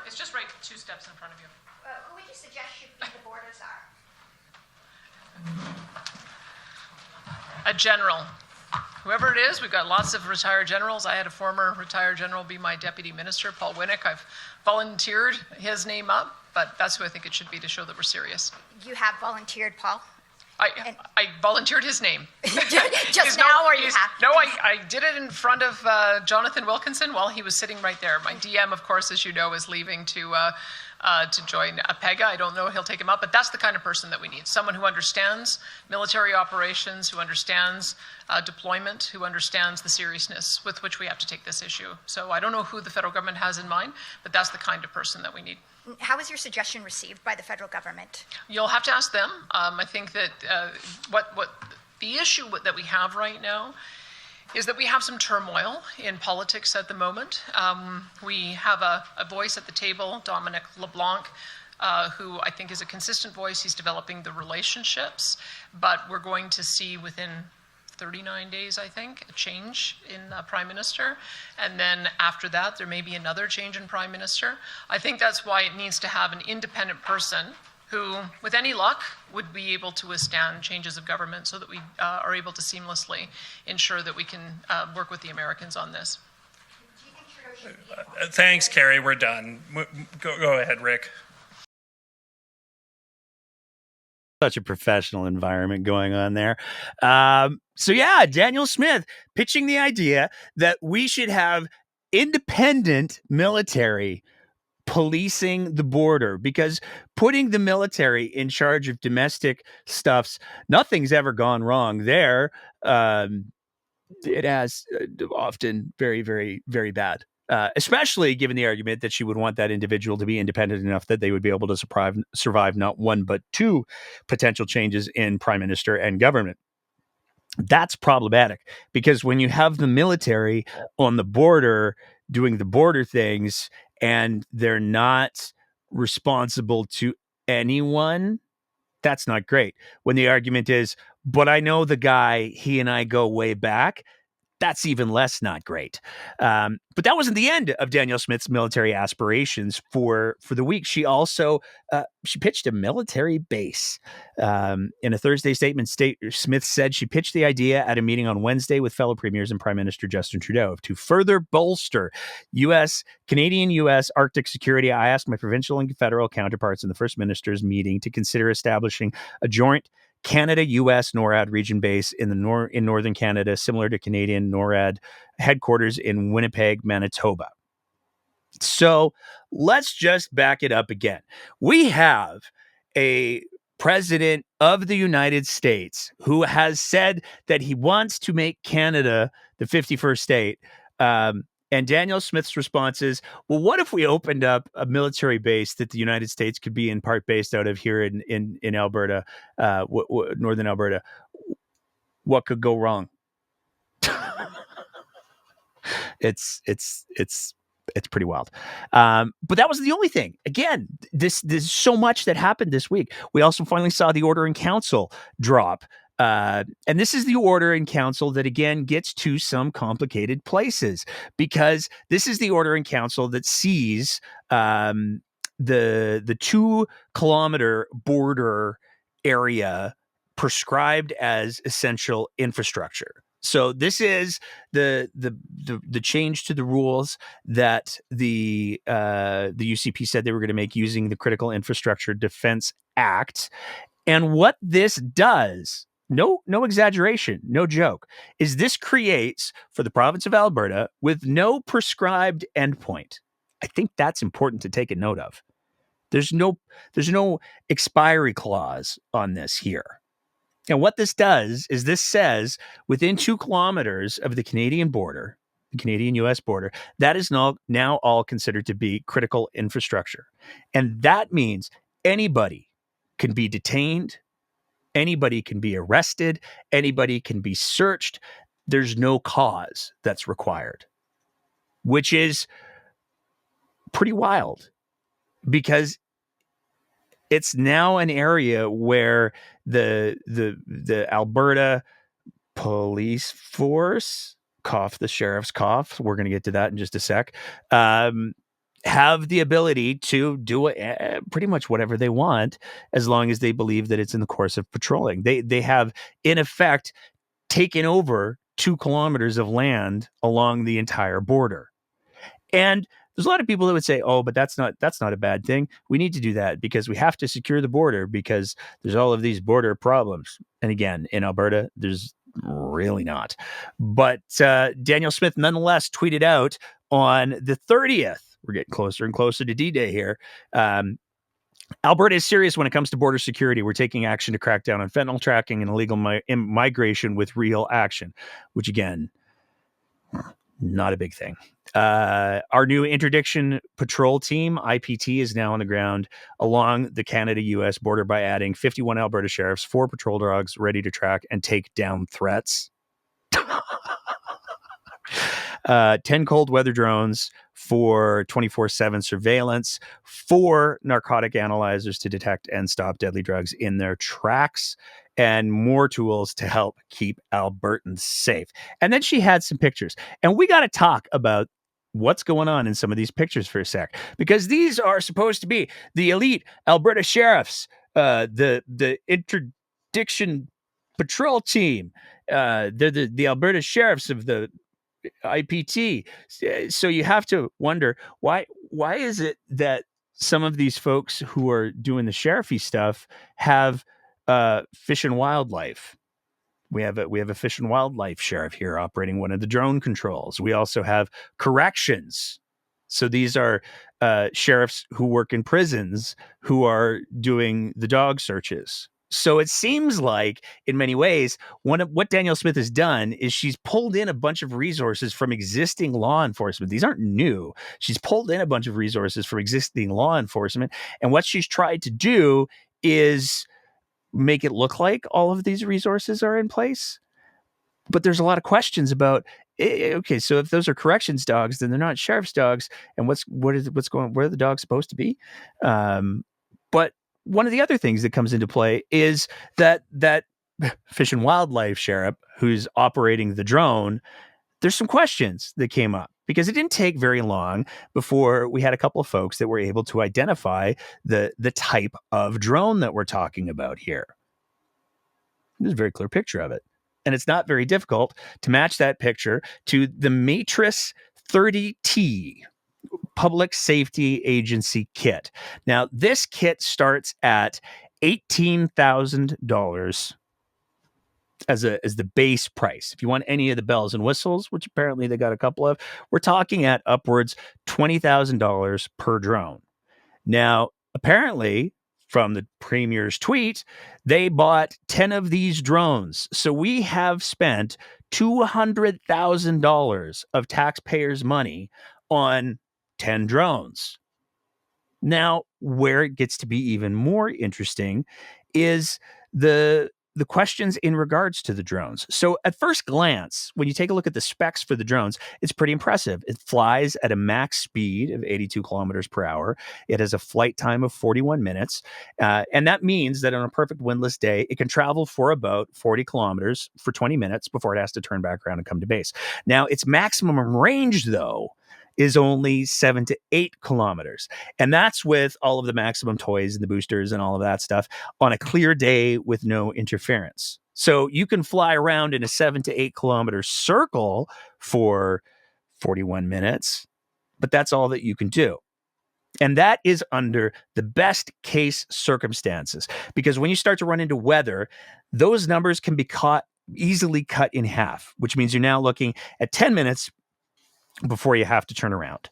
It's just right 2 steps in front of you. Who would you suggest should be the borders are? A general. Whoever it is, we've got lots of retired generals. I had a former retired general be my deputy minister, Paul Winnick. I've volunteered his name up, but that's who I think it should be to show that we're serious. You have volunteered, Paul? I volunteered his name. Just now, or you have? No, I did it in front of Jonathan Wilkinson while he was sitting right there. My DM, of course, as you know, is leaving to join APEGA. I don't know if he'll take him up, but that's the kind of person that we need. Someone who understands military operations, who understands deployment, who understands the seriousness with which we have to take this issue. So I don't know who the federal government has in mind, but that's the kind of person that we need. How was your suggestion received by the federal government? You'll have to ask them. I think that what the issue that we have right now is that we have some turmoil in politics at the moment. We have a voice at the table, Dominic LeBlanc, who I think is a consistent voice. He's developing the relationships, but we're going to see within 39 days, I think, a change in Prime Minister. And then after that, there may be another change in Prime Minister. I think that's why it needs to have an independent person who, with any luck, would be able to withstand changes of government so that we are able to seamlessly ensure that we can work with the Americans on this. Thanks, Carrie. We're done. Go ahead, Rick. Such a professional environment going on there. So yeah, Danielle Smith pitching the idea that we should have independent military policing the border, because putting the military in charge of domestic stuffs, nothing's ever gone wrong there. It has often very, very, very bad. Especially given the argument that she would want that individual to be independent enough that they would be able to survive not one, but two potential changes in prime minister and government. That's problematic, because when you have the military on the border, doing the border things, and they're not responsible to anyone. That's not great. When the argument is, but I know the guy, he and I go way back. That's even less not great. But that wasn't the end of Danielle Smith's military aspirations for the week. She also she pitched a military base. In a Thursday statement, Smith said she pitched the idea at a meeting on Wednesday with fellow premiers and Prime Minister Justin Trudeau to further bolster Canadian-U.S. Arctic security. I asked my provincial and federal counterparts in the First Minister's meeting to consider establishing a joint Canada-U.S. NORAD region base in northern Canada, similar to Canadian NORAD headquarters in Winnipeg, Manitoba. So let's just back it up again. We have a president of the United States who has said that he wants to make Canada the 51st state. And Danielle Smith's response is, well, what if we opened up a military base that the United States could be in part based out of here in Alberta, northern Alberta? What could go wrong? It's pretty wild. But that was the only thing. Again, there's so much that happened this week. We also finally saw the order in council drop. And this is the order in council that, again, gets to some complicated places, because this is the order in council that sees the 2-kilometer border area prescribed as essential infrastructure. So this is the change to the rules that the UCP said they were going to make using the Critical Infrastructure Defense Act. And what this does, no exaggeration, no joke, is this creates for the province of Alberta with no prescribed endpoint. I think that's important to take a note of. There's no expiry clause on this here. And what this does is this says within 2 kilometers of the Canadian border, the Canadian-U.S. border, that is now all considered to be critical infrastructure. And that means anybody can be detained, anybody can be arrested, anybody can be searched. There's no cause that's required, which is pretty wild, because it's now an area where the Alberta police force, cough the sheriff's cough, we're going to get to that in just a sec, have the ability to do pretty much whatever they want, as long as they believe that it's in the course of patrolling. They have, in effect, taken over 2 kilometers of land along the entire border. And there's a lot of people that would say, oh, but that's not a bad thing. We need to do that because we have to secure the border because there's all of these border problems. And again, in Alberta, there's really not. But Danielle Smith nonetheless tweeted out on the 30th, we're getting closer and closer to D-Day here, Alberta is serious when it comes to border security. We're taking action to crack down on fentanyl tracking and illegal migration with real action, which again, not a big thing. Our new interdiction patrol team, IPT, is now on the ground along the Canada-U.S. border by adding 51 Alberta sheriffs, 4 patrol dogs ready to track and take down threats. 10 cold weather drones for 24/7 surveillance, 4 narcotic analyzers to detect and stop deadly drugs in their tracks, and more tools to help keep Albertans safe. And then she had some pictures. And we got to talk about what's going on in some of these pictures for a sec, because these are supposed to be the elite Alberta sheriffs, the interdiction patrol team. They're the Alberta sheriffs of the IPT. So you have to wonder, why is it that some of these folks who are doing the sheriffy stuff have fish and wildlife? We have a fish and wildlife sheriff here operating one of the drone controls. We also have corrections. So these are sheriffs who work in prisons who are doing the dog searches. So it seems like, in many ways, what Danielle Smith has done is she's pulled in a bunch of resources from existing law enforcement. These aren't new. She's pulled in a bunch of resources from existing law enforcement. And what she's tried to do is make it look like all of these resources are in place. But there's a lot of questions about, Okay, so if those are corrections dogs, then they're not sheriff's dogs. And what's going? Where are the dogs supposed to be? But one of the other things that comes into play is that Fish and Wildlife sheriff who's operating the drone. There's some questions that came up because it didn't take very long before we had a couple of folks that were able to identify the type of drone that we're talking about here. There's a very clear picture of it. And it's not very difficult to match that picture to the Matrix 30T Public Safety Agency kit. Now, this kit starts at $18,000 as the base price. If you want any of the bells and whistles, which apparently they got a couple of, we're talking at upwards $20,000 per drone. Now, apparently, from the Premier's tweet, they bought 10 of these drones. So we have spent $200,000 of taxpayers' money on 10 drones. Now, where it gets to be even more interesting is the questions in regards to the drones. So at first glance, when you take a look at the specs for the drones, it's pretty impressive. It flies at a max speed of 82 kilometers per hour. It has a flight time of 41 minutes. And that means that on a perfect windless day, it can travel for about 40 kilometers for 20 minutes before it has to turn back around and come to base. Now, its maximum range, though, is only 7 to 8 kilometers. And that's with all of the maximum toys and the boosters and all of that stuff on a clear day with no interference. So you can fly around in a 7 to 8 kilometer circle for 41 minutes, but that's all that you can do. And that is under the best case circumstances, because when you start to run into weather, those numbers can be easily cut in half, which means you're now looking at 10 minutes before you have to turn around.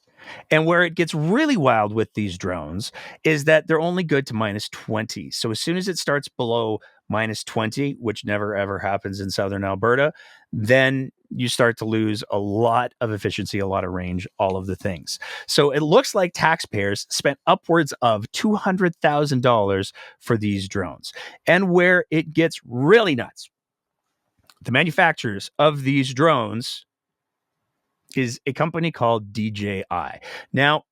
And where it gets really wild with these drones is that they're only good to minus 20. So as soon as it starts below minus 20, which never ever happens in southern Alberta, then you start to lose a lot of efficiency, a lot of range, all of the things. So it looks like taxpayers spent upwards of $200,000 for these drones. And where it gets really nuts, the manufacturers of these drones is a company called DJI. Now,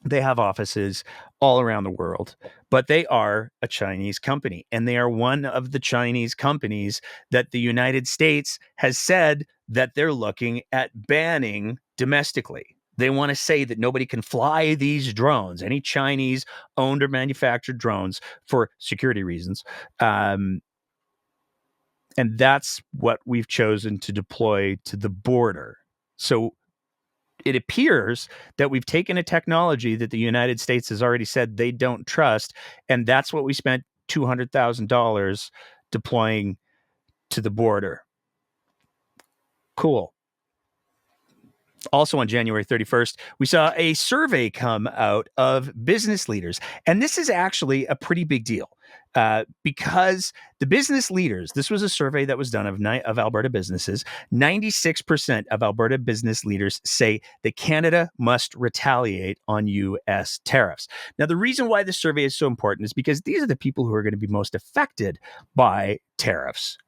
they have offices all around the world, but they are a Chinese company, and they are one of the Chinese companies that the United States has said that they're looking at banning domestically. They want to say that nobody can fly these drones, any Chinese owned or manufactured drones, for security reasons. And that's what we've chosen to deploy to the border. So it appears that we've taken a technology that the United States has already said they don't trust, and that's what we spent $200,000 deploying to the border. Cool. Also on January 31st, we saw a survey come out of business leaders. And this is actually a pretty big deal because the business leaders, this was a survey that was done of Alberta businesses. 96% of Alberta business leaders say that Canada must retaliate on U.S. tariffs. Now, the reason why this survey is so important is because these are the people who are going to be most affected by tariffs.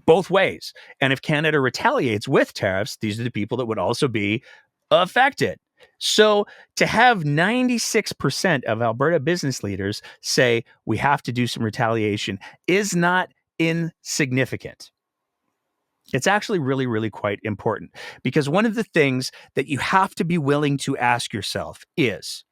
Both ways. And if Canada retaliates with tariffs, these are the people that would also be affected. So to have 96% of Alberta business leaders say we have to do some retaliation is not insignificant. It's actually really, really quite important, because one of the things that you have to be willing to ask yourself is,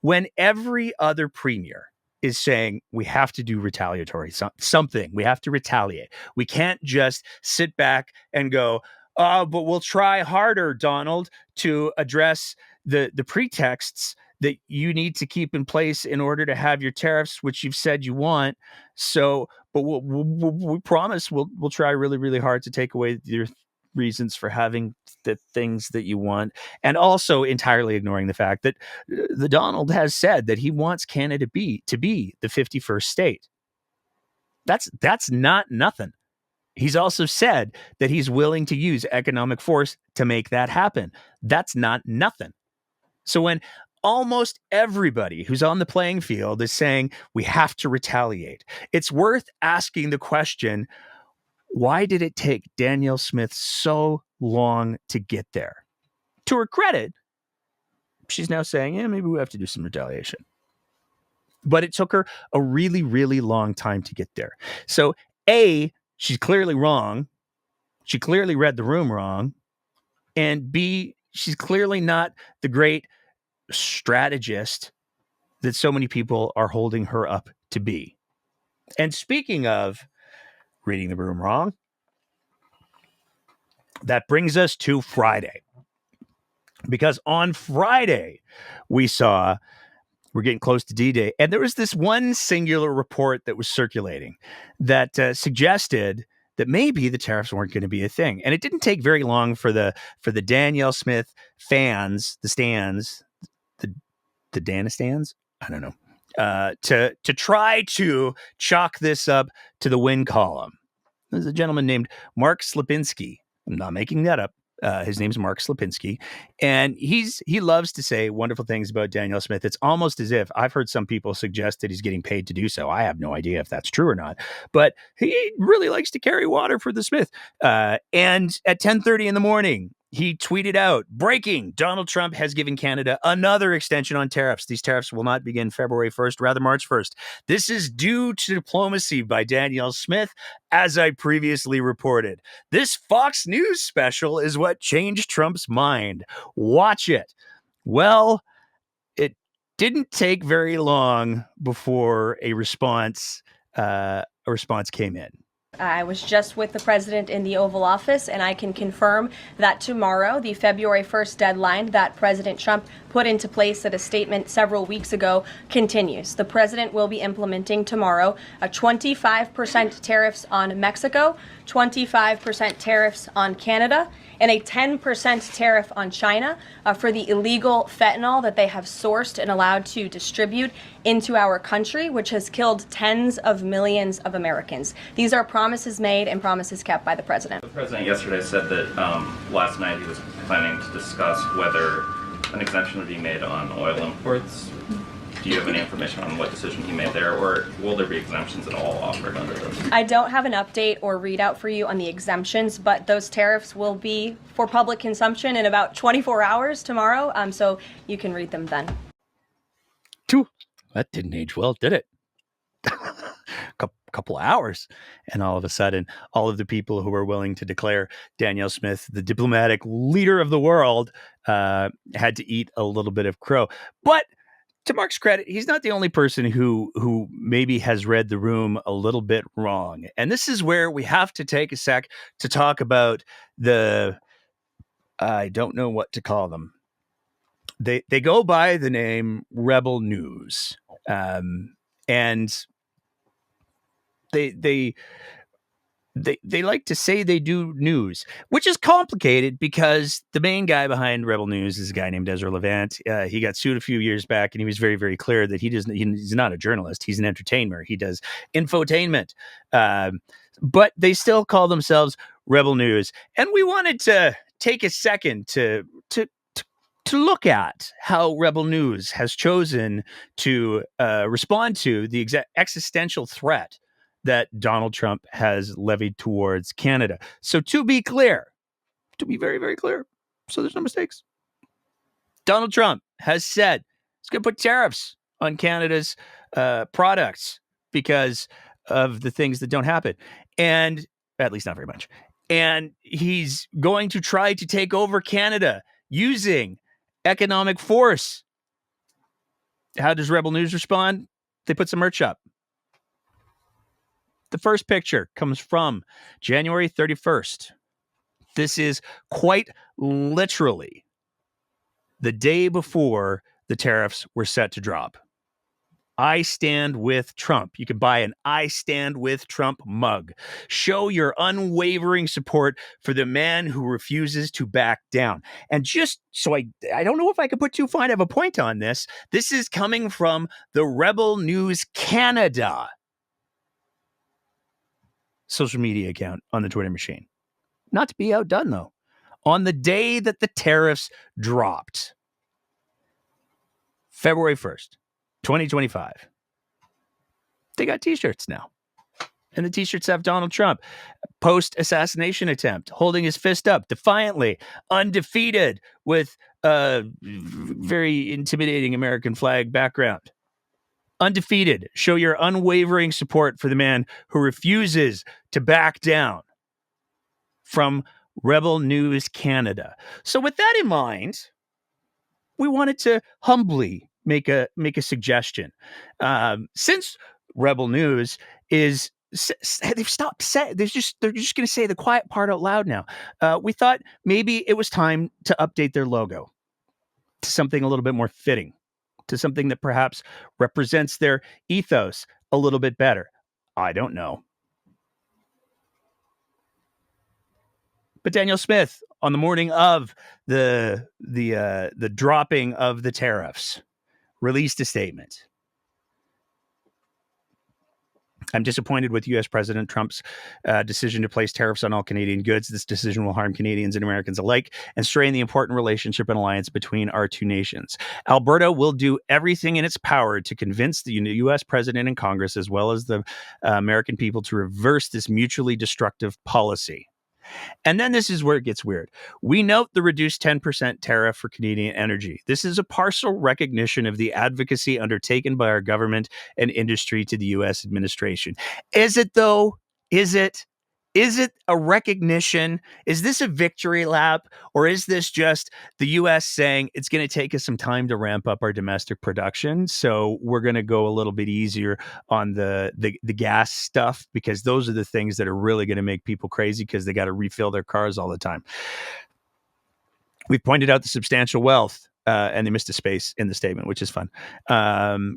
when every other premier is saying we have to do retaliatory something, we have to retaliate, we can't just sit back and go, oh, but we'll try harder, Donald, to address the pretexts that you need to keep in place in order to have your tariffs, which you've said you want. So, but we promise we'll try really, really hard to take away your reasons for having the things that you want, and also entirely ignoring the fact that the Donald has said that he wants Canada to be the 51st state. That's not nothing. He's also said that he's willing to use economic force to make that happen. That's not nothing. So when almost everybody who's on the playing field is saying we have to retaliate, it's worth asking the question, Why did it take Danielle Smith so long to get there? To her credit, she's now saying, yeah, maybe we have to do some retaliation. But it took her a really, really long time to get there. So, A, she's clearly wrong. She clearly read the room wrong. And B, she's clearly not the great strategist that so many people are holding her up to be. And speaking of reading the room wrong, that brings us to Friday. Because on Friday, we're getting close to D-Day, and there was this one singular report that was circulating that suggested that maybe the tariffs weren't going to be a thing. And it didn't take very long for the Danielle Smith fans, the stands, the Dana stands, I don't know, to try to chalk this up to the win column. There's a gentleman named Mark Slipinski. I'm not making that up. His name's Mark Slipinski, and he loves to say wonderful things about Danielle Smith. It's almost as if I've heard some people suggest that he's getting paid to do so. I have no idea if that's true or not, but he really likes to carry water for the Smith. And at 10:30 in the morning, he tweeted out, breaking, Donald Trump has given Canada another extension on tariffs. These tariffs will not begin February 1st, rather March 1st. This is due to diplomacy by Danielle Smith, as I previously reported. This Fox News special is what changed Trump's mind. Watch it. Well, it didn't take very long before a response came in. I was just with the president in the Oval Office, and I can confirm that tomorrow, the February 1st deadline that President Trump put into place at a statement several weeks ago continues. The president will be implementing tomorrow a 25% tariffs on Mexico, 25% tariffs on Canada, and a 10% tariff on China for the illegal fentanyl that they have sourced and allowed to distribute into our country, which has killed tens of millions of Americans. These are promises made and promises kept by the president. The president yesterday said that last night he was planning to discuss whether an exemption would be made on oil imports. Do you have any information on what decision he made there, or will there be exemptions at all offered under this? I don't have an update or readout for you on the exemptions, but those tariffs will be for public consumption in about 24 hours tomorrow, so you can read them then. That didn't age well, did it? Couple hours, and all of a sudden, all of the people who were willing to declare Danielle Smith the diplomatic leader of the world had to eat a little bit of crow. But to Mark's credit, he's not the only person who maybe has read the room a little bit wrong. And this is where we have to take a sec to talk about I don't know what to call them. They go by the name Rebel News. And they like to say they do news, which is complicated because the main guy behind Rebel News is a guy named Ezra Levant. He got sued a few years back, and he was very, very clear that he's not a journalist. He's an entertainer. He does infotainment. But they still call themselves Rebel News. And we wanted to take a second to look at how Rebel News has chosen to respond to the existential threat that Donald Trump has levied towards Canada. So to be clear, to be very, very clear, so there's no mistakes, Donald Trump has said he's going to put tariffs on Canada's products because of the things that don't happen. And at least not very much. And he's going to try to take over Canada using economic force. How does Rebel News respond? They put some merch up. The first picture comes from January 31st. This is quite literally the day before the tariffs were set to drop. I stand with Trump. You can buy an I Stand with Trump mug. Show your unwavering support for the man who refuses to back down. And just so I don't know if I could put too fine of a point on this. This is coming from the Rebel News Canada social media account on the Twitter machine. Not to be outdone, though. On the day that the tariffs dropped, February 1st, 2025, they got t-shirts now. And the t-shirts have Donald Trump, post-assassination attempt, holding his fist up defiantly, undefeated, with a very intimidating American flag background. Undefeated. Show your unwavering support for the man who refuses to back down from Rebel News Canada. So with that in mind, we wanted to humbly make a suggestion. Since Rebel News is they've stopped saying they're just going to say the quiet part out loud now. We thought maybe it was time to update their logo to something a little bit more fitting, to something that perhaps represents their ethos a little bit better. I don't know. But Daniel Smith, on the morning of the dropping of the tariffs, released a statement. I'm disappointed with U.S. President Trump's decision to place tariffs on all Canadian goods. This decision will harm Canadians and Americans alike and strain the important relationship and alliance between our two nations. Alberta will do everything in its power to convince the U.S. President and Congress, as well as the American people, to reverse this mutually destructive policy. And then this is where it gets weird. We note the reduced 10% tariff for Canadian energy. This is a partial recognition of the advocacy undertaken by our government and industry to the U.S. administration. Is it, though? Is it? Is it a recognition? Is this a victory lap? Or is this just the U.S. saying it's going to take us some time to ramp up our domestic production, so we're going to go a little bit easier on the gas stuff, because those are the things that are really going to make people crazy because they got to refill their cars all the time. We've pointed out the substantial wealth, and they missed a space in the statement, which is fun,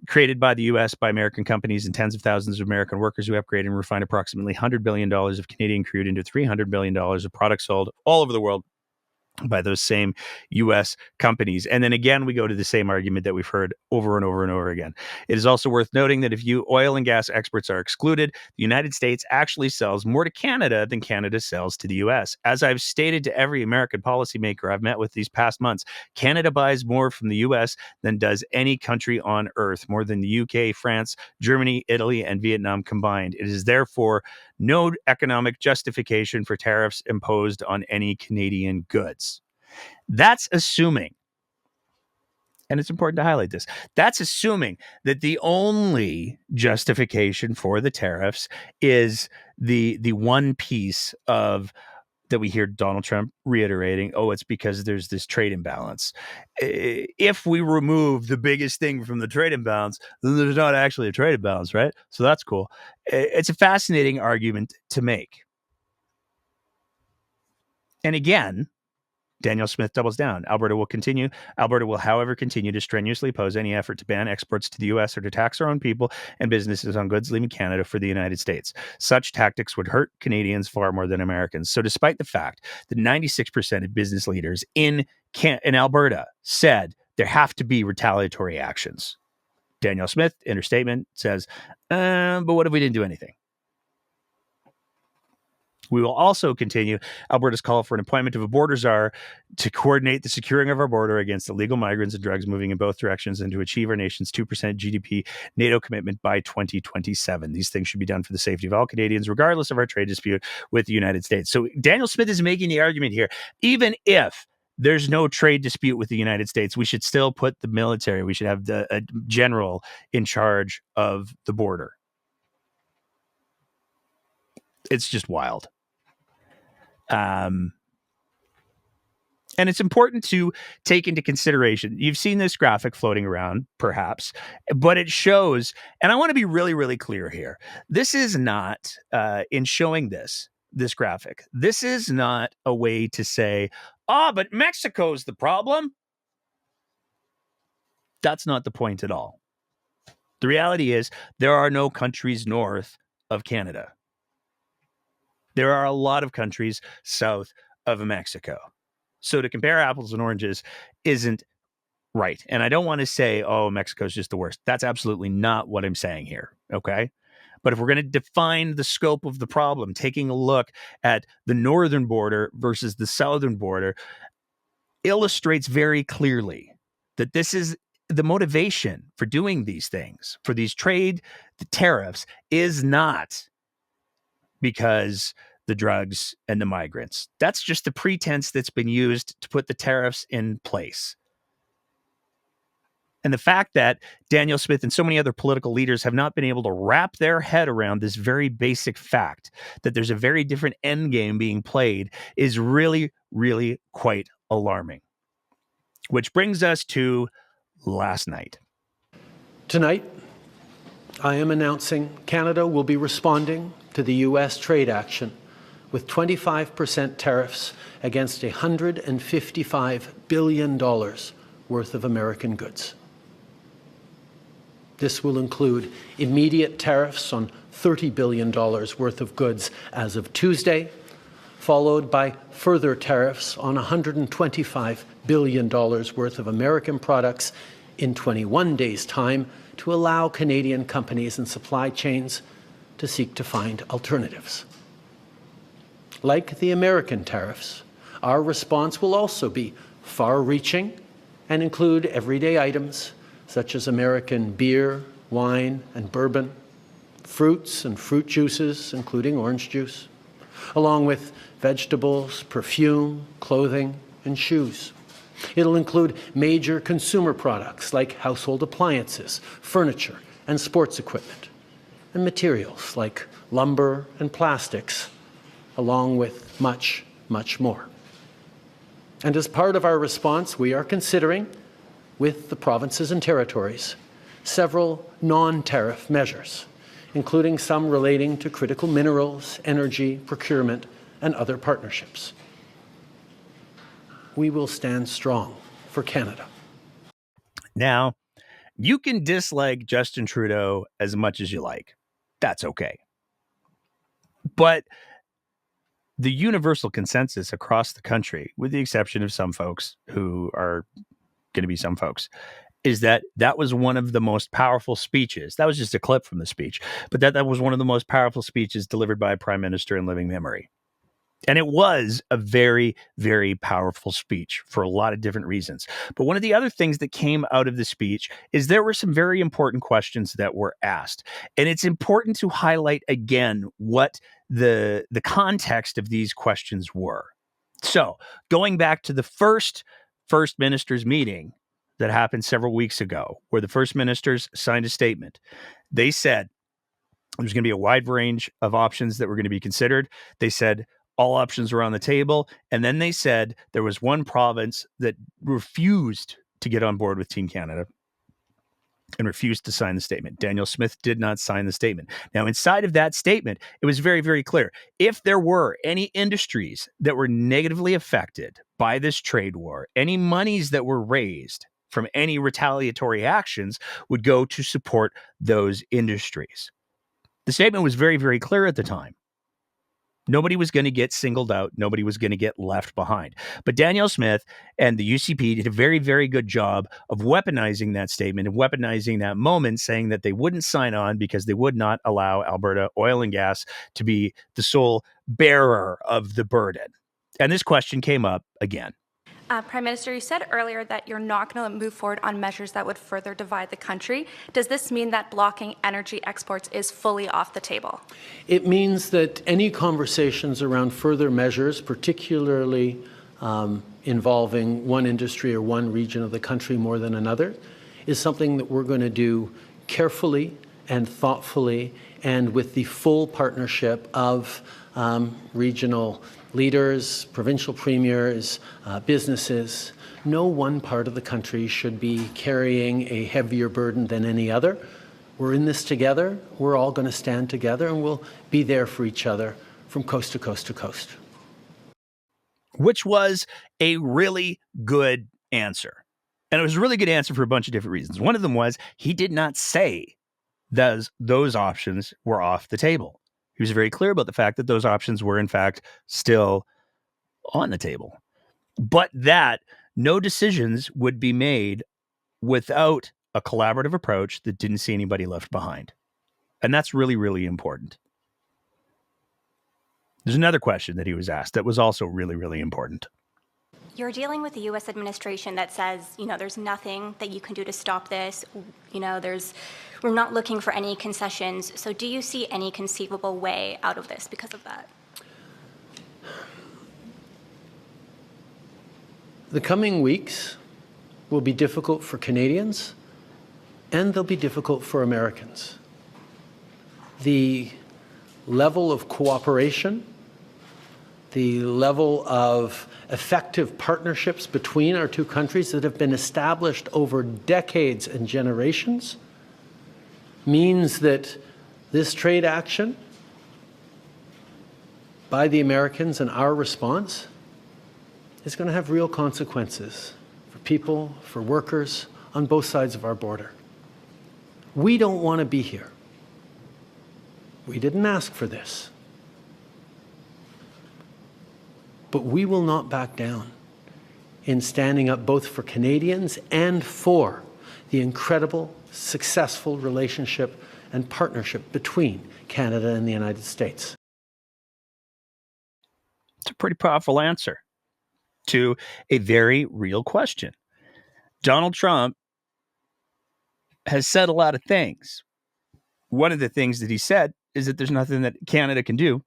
created by the U.S. by American companies and tens of thousands of American workers who upgrade and refine approximately $100 billion of Canadian crude into $300 billion of products sold all over the world by those same U.S. companies. And then again, we go to the same argument that we've heard over and over and over again. It is also worth noting that if oil and gas exports are excluded, the United States actually sells more to Canada than Canada sells to the U.S. As I've stated to every American policymaker I've met with these past months, Canada buys more from the U.S. than does any country on earth, more than the U.K., France, Germany, Italy, and Vietnam combined. It is therefore no economic justification for tariffs imposed on any Canadian goods. That's assuming, and it's important to highlight this, that's assuming that the only justification for the tariffs is the one piece of that we hear Donald Trump reiterating, it's because there's this trade imbalance. If we remove the biggest thing from the trade imbalance, then there's not actually a trade imbalance, right? So that's cool. It's a fascinating argument to make. And again, Daniel Smith doubles down. Alberta will, however, continue to strenuously oppose any effort to ban exports to the U.S. or to tax our own people and businesses on goods leaving Canada for the United States. Such tactics would hurt Canadians far more than Americans. So despite the fact that 96% of business leaders in Alberta said there have to be retaliatory actions, Daniel Smith, in her statement, says, but what if we didn't do anything? We will also continue Alberta's call for an appointment of a border czar to coordinate the securing of our border against illegal migrants and drugs moving in both directions and to achieve our nation's 2% GDP NATO commitment by 2027. These things should be done for the safety of all Canadians, regardless of our trade dispute with the United States. So Daniel Smith is making the argument here, even if there's no trade dispute with the United States, we should still put the military, we should have a general in charge of the border. It's just wild. And it's important to take into consideration. You've seen this graphic floating around, perhaps, but it shows, and I want to be really, really clear here. This is not, in showing this graphic, this is not a way to say, but Mexico's the problem. That's not the point at all. The reality is there are no countries north of Canada. There are a lot of countries south of Mexico. So to compare apples and oranges isn't right. And I don't want to say, Mexico's just the worst. That's absolutely not what I'm saying here, okay? But if we're going to define the scope of the problem, taking a look at the northern border versus the southern border illustrates very clearly that this is the motivation for doing these things, for these the tariffs, is not because the drugs and the migrants. That's just the pretense that's been used to put the tariffs in place. And the fact that Daniel Smith and so many other political leaders have not been able to wrap their head around this very basic fact that there's a very different end game being played is really, really quite alarming. Which brings us to last night. Tonight, I am announcing Canada will be responding to the U.S. trade action with 25% tariffs against $155 billion worth of American goods. This will include immediate tariffs on $30 billion worth of goods as of Tuesday, followed by further tariffs on $125 billion worth of American products in 21 days' time to allow Canadian companies and supply chains to seek to find alternatives. Like the American tariffs, our response will also be far-reaching and include everyday items such as American beer, wine, and bourbon, fruits and fruit juices, including orange juice, along with vegetables, perfume, clothing, and shoes. It'll include major consumer products like household appliances, furniture, and sports equipment, and materials like lumber and plastics, along with much, much more. And as part of our response, we are considering, with the provinces and territories, several non-tariff measures, including some relating to critical minerals, energy, procurement, and other partnerships. We will stand strong for Canada. Now, you can dislike Justin Trudeau as much as you like. That's okay. But the universal consensus across the country, with the exception of some folks who are going to be some folks, is that that was one of the most powerful speeches. That was just a clip from the speech, but that was one of the most powerful speeches delivered by a prime minister in living memory. And it was a very, very powerful speech for a lot of different reasons. But one of the other things that came out of the speech is there were some very important questions that were asked. And it's important to highlight again what the context of these questions were. So going back to the first minister's meeting that happened several weeks ago, where the first ministers signed a statement, they said there's going to be a wide range of options that were going to be considered. They said all options were on the table. And then they said there was one province that refused to get on board with Team Canada and refused to sign the statement. Daniel Smith did not sign the statement. Now, inside of that statement, it was very, very clear. If there were any industries that were negatively affected by this trade war, any monies that were raised from any retaliatory actions would go to support those industries. The statement was very, very clear at the time. Nobody was going to get singled out. Nobody was going to get left behind. But Daniel Smith and the UCP did a very, very good job of weaponizing that statement and weaponizing that moment, saying that they wouldn't sign on because they would not allow Alberta Oil and Gas to be the sole bearer of the burden. And this question came up again. Prime Minister, you said earlier that you're not going to move forward on measures that would further divide the country. Does this mean that blocking energy exports is fully off the table? It means that any conversations around further measures, particularly involving one industry or one region of the country more than another, is something that we're going to do carefully and thoughtfully and with the full partnership of regional leaders, provincial premiers, businesses. No one part of the country should be carrying a heavier burden than any other. We're in this together. We're all going to stand together, and we'll be there for each other from coast to coast to coast. Which was a really good answer. And it was a really good answer for a bunch of different reasons. One of them was he did not say those options were off the table. He was very clear about the fact that those options were, in fact, still on the table, but that no decisions would be made without a collaborative approach that didn't see anybody left behind. And that's really, really important. There's another question that he was asked that was also really, really important. You're dealing with the U.S. administration that says, there's nothing that you can do to stop this. We're not looking for any concessions. So do you see any conceivable way out of this because of that? The coming weeks will be difficult for Canadians, and they'll be difficult for Americans. The level of cooperation, the level of effective partnerships between our two countries that have been established over decades and generations means that this trade action by the Americans and our response is going to have real consequences for people, for workers on both sides of our border. We don't want to be here. We didn't ask for this. But we will not back down in standing up both for Canadians and for the incredible, successful relationship and partnership between Canada and the United States. It's a pretty powerful answer to a very real question. Donald Trump has said a lot of things. One of the things that he said is that there's nothing that Canada can do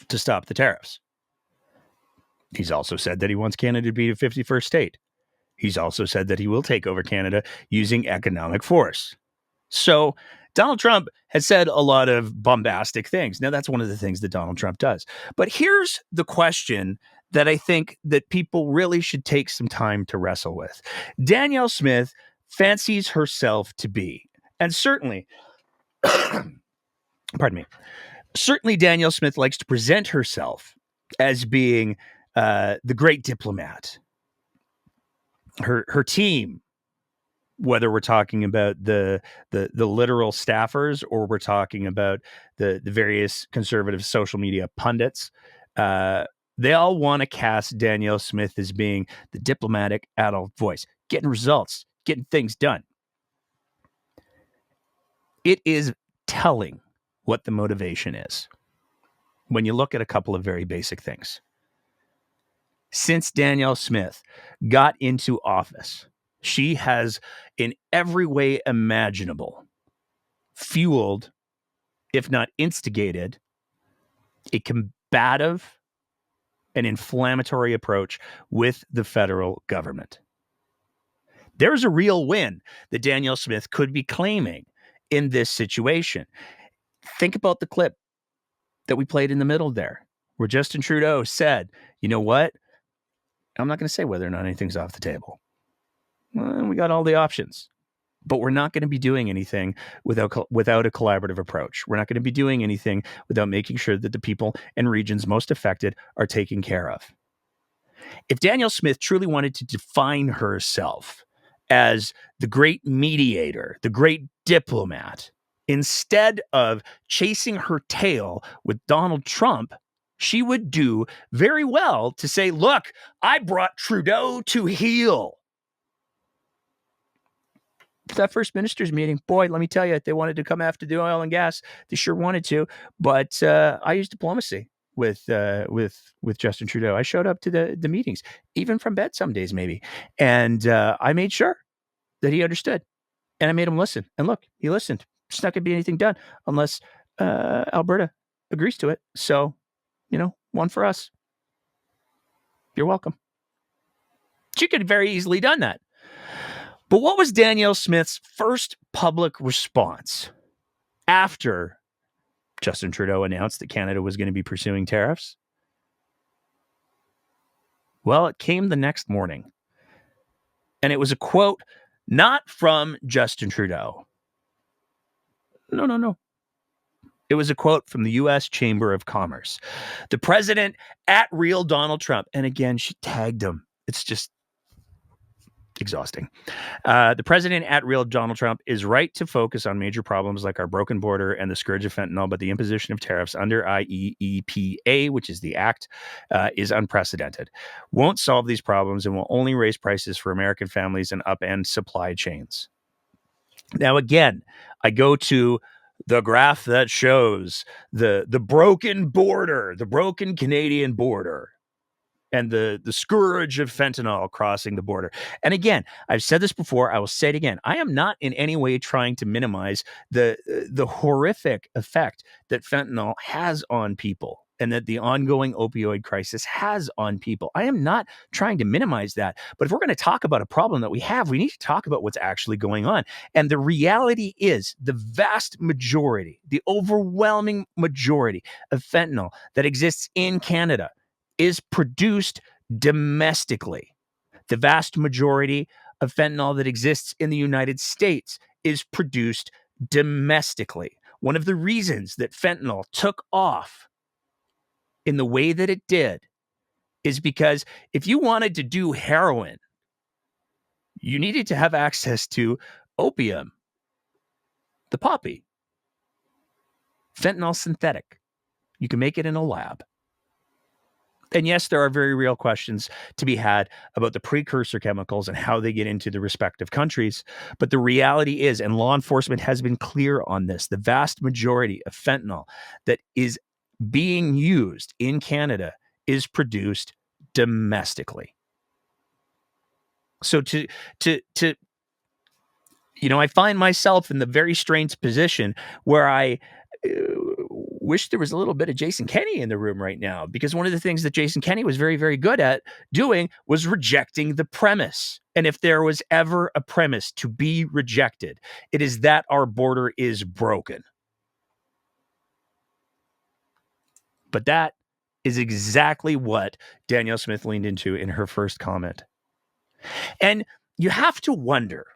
to stop the tariffs. He's also said that he wants Canada to be a 51st state. He's also said that he will take over Canada using economic force. So Donald Trump has said a lot of bombastic things. Now, that's one of the things that Donald Trump does. But here's the question that I think that people really should take some time to wrestle with. Danielle Smith fancies herself to be, and certainly, pardon me, certainly Danielle Smith likes to present herself as being the great diplomat. Her team, whether we're talking about the literal staffers or we're talking about the various conservative social media pundits, they all want to cast Danielle Smith as being the diplomatic adult voice, getting results, getting things done. It is telling what the motivation is when you look at a couple of very basic things. Since Danielle Smith got into office, she has, in every way imaginable, fueled, if not instigated, a combative and inflammatory approach with the federal government. There's a real win that Danielle Smith could be claiming in this situation. Think about the clip that we played in the middle there, where Justin Trudeau said, you know what? I'm not going to say whether or not anything's off the table. Well, we got all the options, but we're not going to be doing anything without a collaborative approach. We're not going to be doing anything without making sure that the people and regions most affected are taken care of. If Danielle Smith truly wanted to define herself as the great mediator, the great diplomat, instead of chasing her tail with Donald Trump, she would do very well to say, look, I brought Trudeau to heel. That first minister's meeting, boy, let me tell you, they wanted to come after the oil and gas. They sure wanted to, but I used diplomacy with Justin Trudeau. I showed up to the meetings, even from bed some days maybe, and I made sure that he understood, and I made him listen. And look, he listened. It's not going to be anything done unless Alberta agrees to it. So, one for us. You're welcome. She could have very easily done that. But what was Danielle Smith's first public response after Justin Trudeau announced that Canada was going to be pursuing tariffs? Well, it came the next morning. And it was a quote not from Justin Trudeau. No. It was a quote from the U.S. Chamber of Commerce. The president at real Donald Trump. And again, she tagged him. It's just exhausting. The president at real Donald Trump is right to focus on major problems like our broken border and the scourge of fentanyl, but the imposition of tariffs under IEEPA, which is the act, is unprecedented. Won't solve these problems and will only raise prices for American families and upend supply chains. Now, again, I go to the graph that shows the broken border, the broken Canadian border. and the scourge of fentanyl crossing the border. And again, I've said this before, I will say it again. I am not in any way trying to minimize the horrific effect that fentanyl has on people and that the ongoing opioid crisis has on people. I am not trying to minimize that. But if we're going to talk about a problem that we have, we need to talk about what's actually going on. And the reality is the vast majority, the overwhelming majority of fentanyl that exists in Canada is produced domestically. The vast majority of fentanyl that exists in the United States is produced domestically. One of the reasons that fentanyl took off in the way that it did is because if you wanted to do heroin, you needed to have access to opium, the poppy. Fentanyl synthetic. You can make it in a lab. And yes, there are very real questions to be had about the precursor chemicals and how they get into the respective countries. But the reality is, and law enforcement has been clear on this, the vast majority of fentanyl that is being used in Canada is produced domestically. So I find myself in the very strange position where I wish there was a little bit of Jason Kenney in the room right now, because one of the things that Jason Kenney was very, very good at doing was rejecting the premise. And if there was ever a premise to be rejected, it is that our border is broken. But that is exactly what Danielle Smith leaned into in her first comment. And you have to wonder,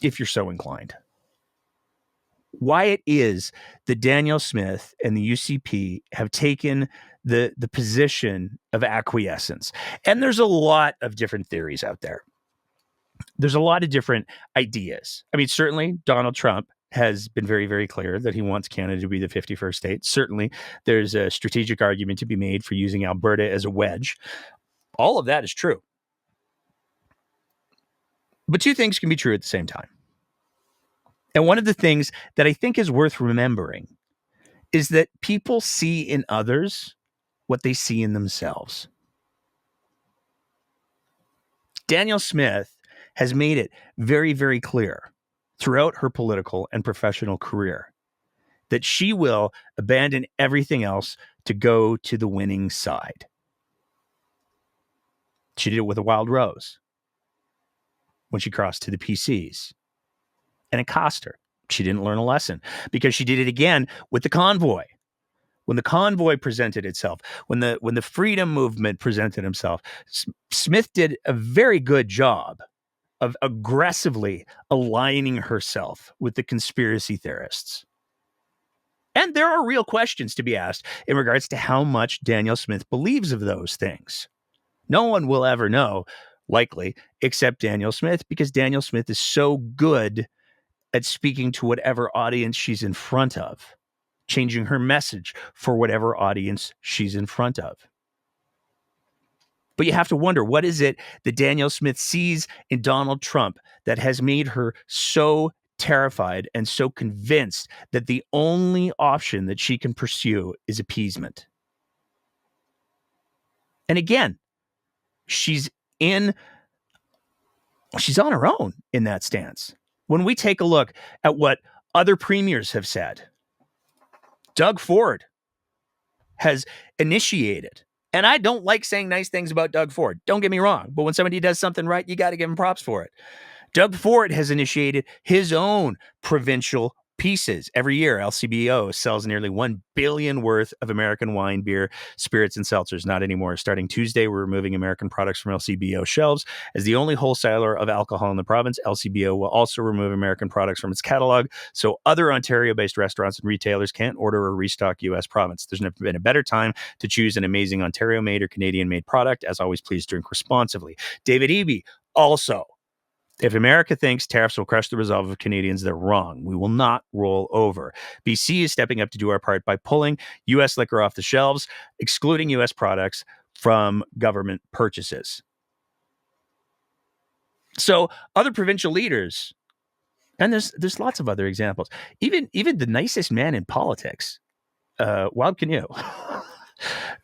if you're so inclined, why it is that Danielle Smith and the UCP have taken the position of acquiescence. And there's a lot of different theories out there. There's a lot of different ideas. I mean, certainly Donald Trump has been very, very clear that he wants Canada to be the 51st state. Certainly there's a strategic argument to be made for using Alberta as a wedge. All of that is true. But two things can be true at the same time. And one of the things that I think is worth remembering is that people see in others what they see in themselves. Danielle Smith has made it very, very clear throughout her political and professional career that she will abandon everything else to go to the winning side. She did it with a Wild Rose when she crossed to the PCs. And it cost her. She didn't learn a lesson because she did it again with the convoy. When the convoy presented itself, when the freedom movement presented himself, Smith did a very good job of aggressively aligning herself with the conspiracy theorists. And there are real questions to be asked in regards to how much Danielle Smith believes of those things. No one will ever know, likely, except Danielle Smith, because Danielle Smith is so good at speaking to whatever audience she's in front of, changing her message for whatever audience she's in front of. But you have to wonder, what is it that Danielle Smith sees in Donald Trump that has made her so terrified and so convinced that the only option that she can pursue is appeasement? And again, she's on her own in that stance. When we take a look at what other premiers have said, Doug Ford has initiated, and I don't like saying nice things about Doug Ford, don't get me wrong, but when somebody does something right, you got to give him props for it. Doug Ford has initiated his own provincial pieces. Every year, LCBO sells nearly $1 billion worth of American wine, beer, spirits, and seltzers. Not anymore. Starting Tuesday, we're removing American products from LCBO shelves. As the only wholesaler of alcohol in the province, LCBO will also remove American products from its catalog, so other Ontario-based restaurants and retailers can't order or restock U.S. province. There's never been a better time to choose an amazing Ontario-made or Canadian-made product. As always, please drink responsibly. David Eby also. If America thinks tariffs will crush the resolve of Canadians, they're wrong. We will not roll over. BC is stepping up to do our part by pulling U.S. liquor off the shelves, excluding U.S. products from government purchases. So other provincial leaders, and there's lots of other examples, even the nicest man in politics, Wild Canoe,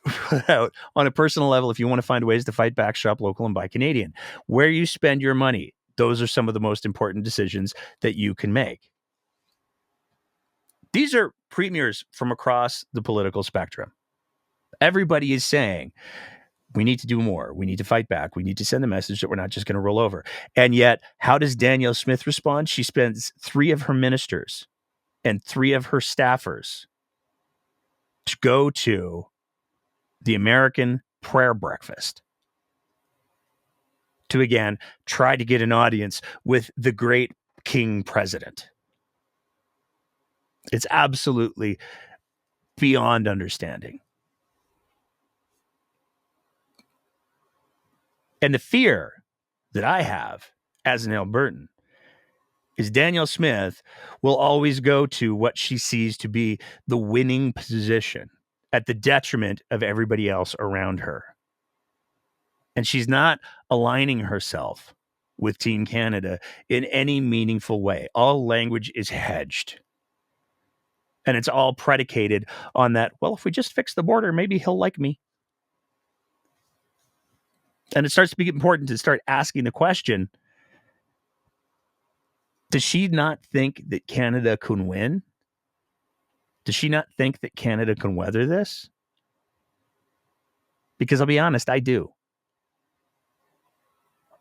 put out on a personal level, if you want to find ways to fight back, shop local and buy Canadian. Where you spend your money, those are some of the most important decisions that you can make. These are premiers from across the political spectrum. Everybody is saying, we need to do more. We need to fight back. We need to send the message that we're not just going to roll over. And yet, how does Danielle Smith respond? She spends 3 of her ministers and 3 of her staffers to go to the American prayer breakfast to, again, try to get an audience with the great King President. It's absolutely beyond understanding. And the fear that I have as an Albertan is Danielle Smith will always go to what she sees to be the winning position at the detriment of everybody else around her. And she's not aligning herself with Team Canada in any meaningful way. All language is hedged. And it's all predicated on that, well, if we just fix the border, maybe he'll like me. And it starts to be important to start asking the question, does she not think that Canada can win? Does she not think that Canada can weather this? Because I'll be honest, I do.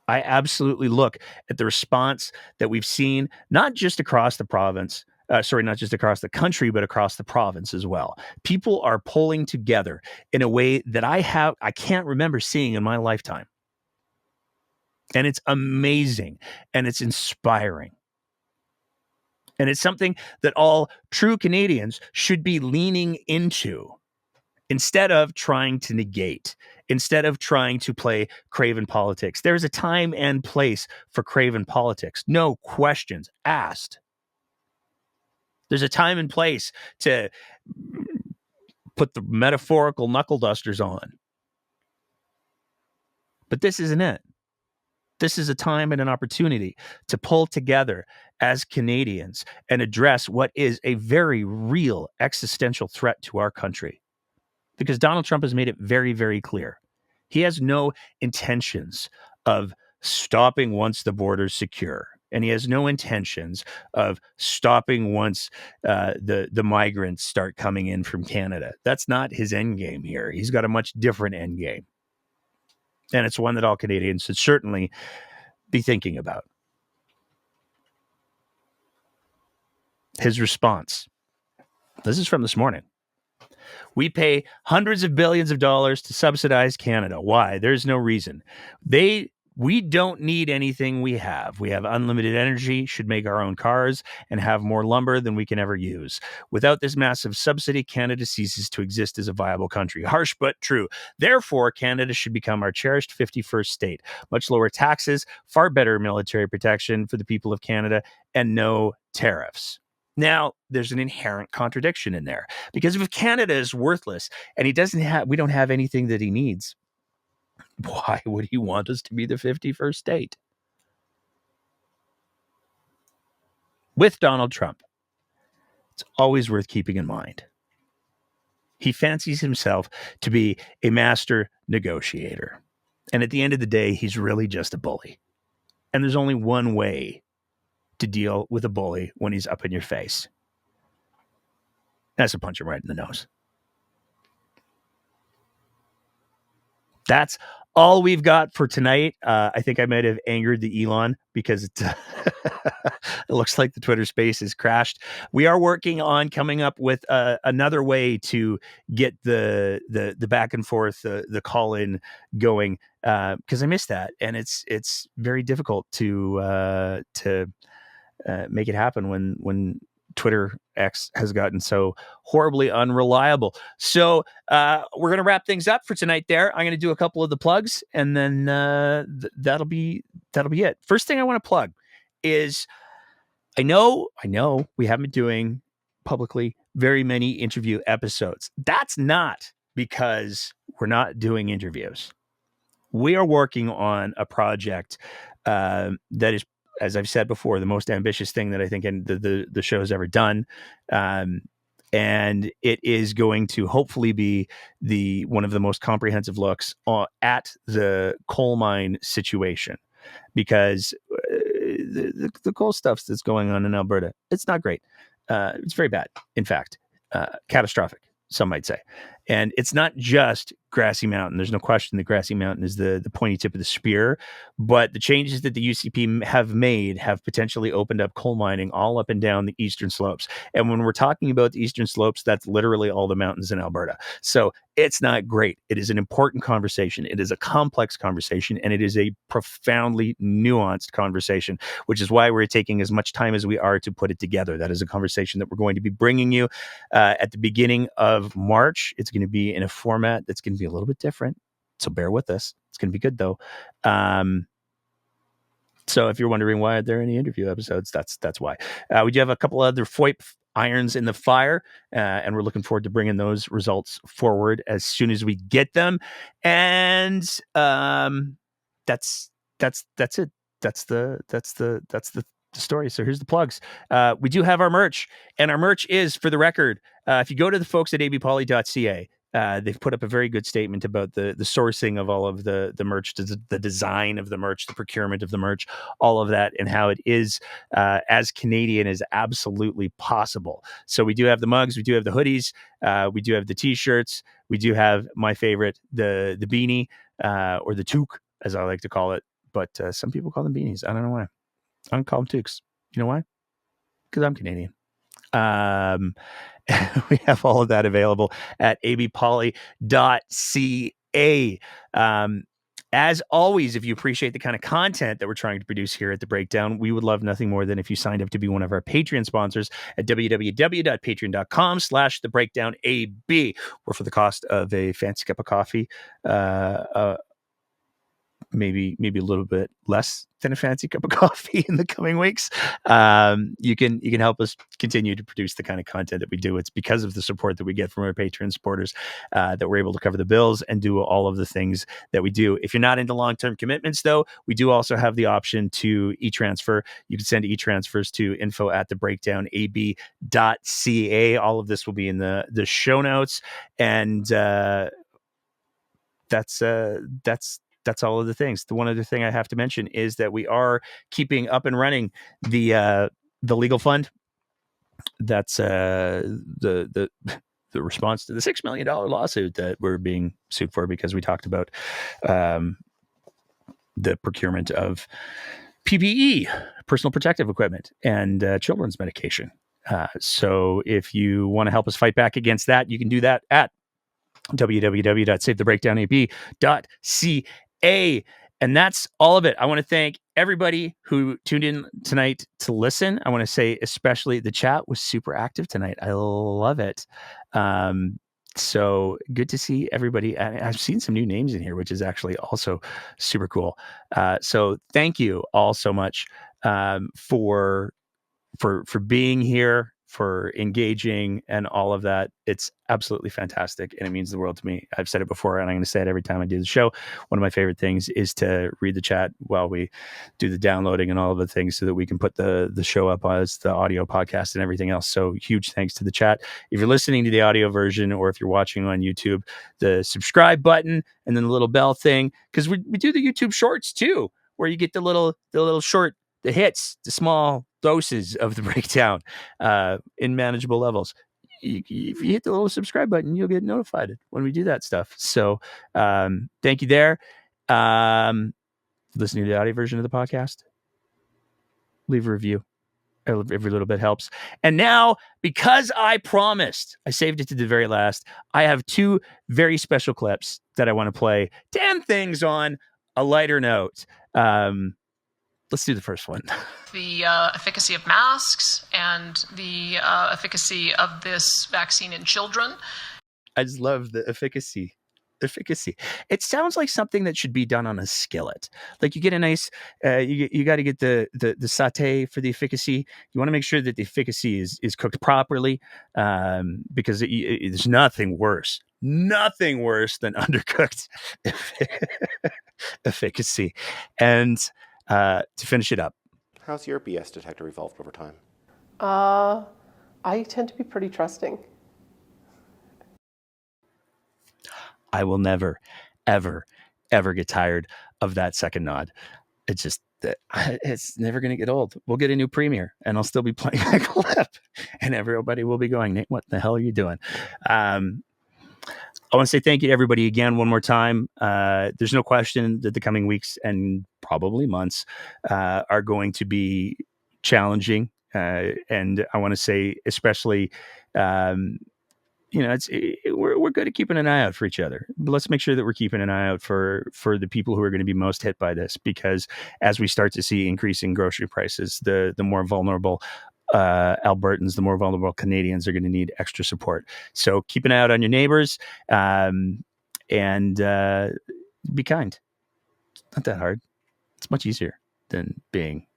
I absolutely look at the response that we've seen, not just across the province, not just across the country, but across the province as well. People are pulling together in a way that I can't remember seeing in my lifetime. And it's amazing and it's inspiring. And it's something that all true Canadians should be leaning into instead of trying to negate, instead of trying to play craven politics. There's a time and place for craven politics. No questions asked. There's a time and place to put the metaphorical knuckle dusters on. But this isn't it. This is a time and an opportunity to pull together as Canadians and address what is a very real existential threat to our country. Because Donald Trump has made it very, very clear. He has no intentions of stopping once the border's secure. And he has no intentions of stopping once the migrants start coming in from Canada. That's not his end game here. He's got a much different end game. And it's one that all Canadians should certainly be thinking about. His response. This is from this morning. We pay hundreds of billions of dollars to subsidize Canada. Why? There's no reason. We don't need anything we have. We have unlimited energy, should make our own cars, and have more lumber than we can ever use. Without this massive subsidy, Canada ceases to exist as a viable country. Harsh but true. Therefore, Canada should become our cherished 51st state. Much lower taxes, far better military protection for the people of Canada, and no tariffs. Now, there's an inherent contradiction in there. Because if Canada is worthless and we don't have anything that he needs, why would he want us to be the 51st state? With Donald Trump, it's always worth keeping in mind. He fancies himself to be a master negotiator. And at the end of the day, he's really just a bully. And there's only one way to deal with a bully when he's up in your face. That's to punch him right in the nose. That's all we've got for tonight. I think I might have angered the Elon because it looks like the Twitter space has crashed. We are working on coming up with another way to get the back and forth, the call in going, because I missed that, and it's very difficult to make it happen when Twitter X has gotten so horribly unreliable. So we're going to wrap things up for tonight there. I'm going to do a couple of the plugs, and then that'll be it. First thing I want to plug is I know we haven't been doing publicly very many interview episodes. That's not because we're not doing interviews. We are working on a project that is, as I've said before, the most ambitious thing that I think the show's ever done. And it is going to hopefully be one of the most comprehensive looks at the coal mine situation, because the coal stuff that's going on in Alberta, it's not great. It's very bad, in fact, catastrophic, some might say. And it's not just Grassy Mountain. There's no question that Grassy Mountain is the pointy tip of the spear, but the changes that the UCP have made have potentially opened up coal mining all up and down the eastern slopes. And when we're talking about the eastern slopes, that's literally all the mountains in Alberta. So it's not great. It is an important conversation. It is a complex conversation, and it is a profoundly nuanced conversation, which is why we're taking as much time as we are to put it together. That is a conversation that we're going to be bringing you at the beginning of March. It's going to be in a format that's going to be a little bit different, so bear with us. It's going to be good, though. So if you're wondering why there are any interview episodes, that's why. We do have a couple other FOIP irons in the fire, and we're looking forward to bringing those results forward as soon as we get them. And that's it. That's the story. So here's the plugs. We do have our merch, and our merch is, for the record, if you go to the folks at abpoly.ca, they've put up a very good statement about the sourcing of all of the merch, the design of the merch, the procurement of the merch, all of that, and how it is as Canadian as absolutely possible. So we do have the mugs, we do have the hoodies, we do have the t-shirts, we do have my favorite, the beanie, or the toque, as I like to call it. But some people call them beanies. I don't know why. I don't call them toques. You know why? Because I'm Canadian. We have all of that available at abpoly.ca. As always, if you appreciate the kind of content that we're trying to produce here at The Breakdown, we would love nothing more than if you signed up to be one of our Patreon sponsors at www.patreon.com/TheBreakdownAB, or for the cost of a fancy cup of coffee, maybe a little bit less than a fancy cup of coffee in the coming weeks, you can help us continue to produce the kind of content that we do. It's because of the support that we get from our Patreon supporters that we're able to cover the bills and do all of the things that we do. If you're not into long-term commitments, though, we do also have the option to e-transfer. You can send e-transfers to info@thebreakdownab.ca. All of this will be in the show notes, and that's all of the things. The one other thing I have to mention is that we are keeping up and running the legal fund. That's the response to the $6 million lawsuit that we're being sued for, because we talked about the procurement of PPE, personal protective equipment, and children's medication. So if you want to help us fight back against that, you can do that at www.savethebreakdownab.ca. And that's all of it. I want to thank everybody who tuned in tonight to listen. I want to say especially the chat was super active tonight. I love it. So good to see everybody. I've seen some new names in here, which is actually also super cool. So thank you all so much for being here, for engaging, and all of that. It's absolutely fantastic, and it means the world to me. I've said it before, and I'm going to say it every time I do the show. One of my favorite things is to read the chat while we do the downloading and all of the things, so that we can put the show up as the audio podcast and everything else. So huge thanks to the chat. If you're listening to the audio version, or if you're watching on YouTube, the subscribe button and then the little bell thing, because we do the YouTube shorts too, where you get the little short, the hits, the small doses of the breakdown in manageable levels. If you hit the little subscribe button, you'll get notified when we do that stuff. So thank you there. Listening to the audio version of the podcast, leave a review. Every little bit helps. And now, because I promised, I saved it to the very last, I have two very special clips that I want to play to end things on a lighter note. Let's do the first one. The efficacy of masks and the efficacy of this vaccine in children. I just love the efficacy. It sounds like something that should be done on a skillet. Like you get a nice, you got to get the satay for the efficacy. You want to make sure that the efficacy is cooked properly, because there's nothing worse than undercooked efficacy. And to finish it up, how's your BS detector evolved over time? I tend to be pretty trusting. I will never, ever, ever get tired of that second nod. It's just, it's never going to get old. We'll get a new premier and I'll still be playing that clip and everybody will be going, Nate, what the hell are you doing? I want to say thank you to everybody again one more time. There's no question that the coming weeks and probably months are going to be challenging. And I want to say, especially, we're good at keeping an eye out for each other. But let's make sure that we're keeping an eye out for the people who are going to be most hit by this, because as we start to see increasing grocery prices, the more vulnerable Albertans, the more vulnerable Canadians are going to need extra support. So keep an eye out on your neighbors, and be kind. It's not that hard. It's much easier than being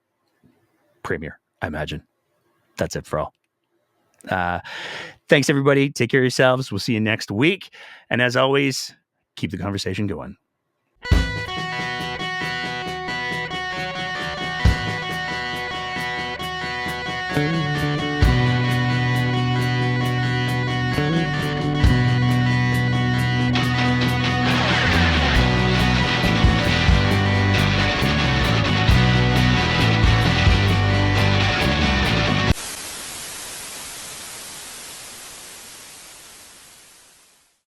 premier, I imagine. That's it for all. Thanks, everybody. Take care of yourselves. We'll see you next week. And as always, keep the conversation going.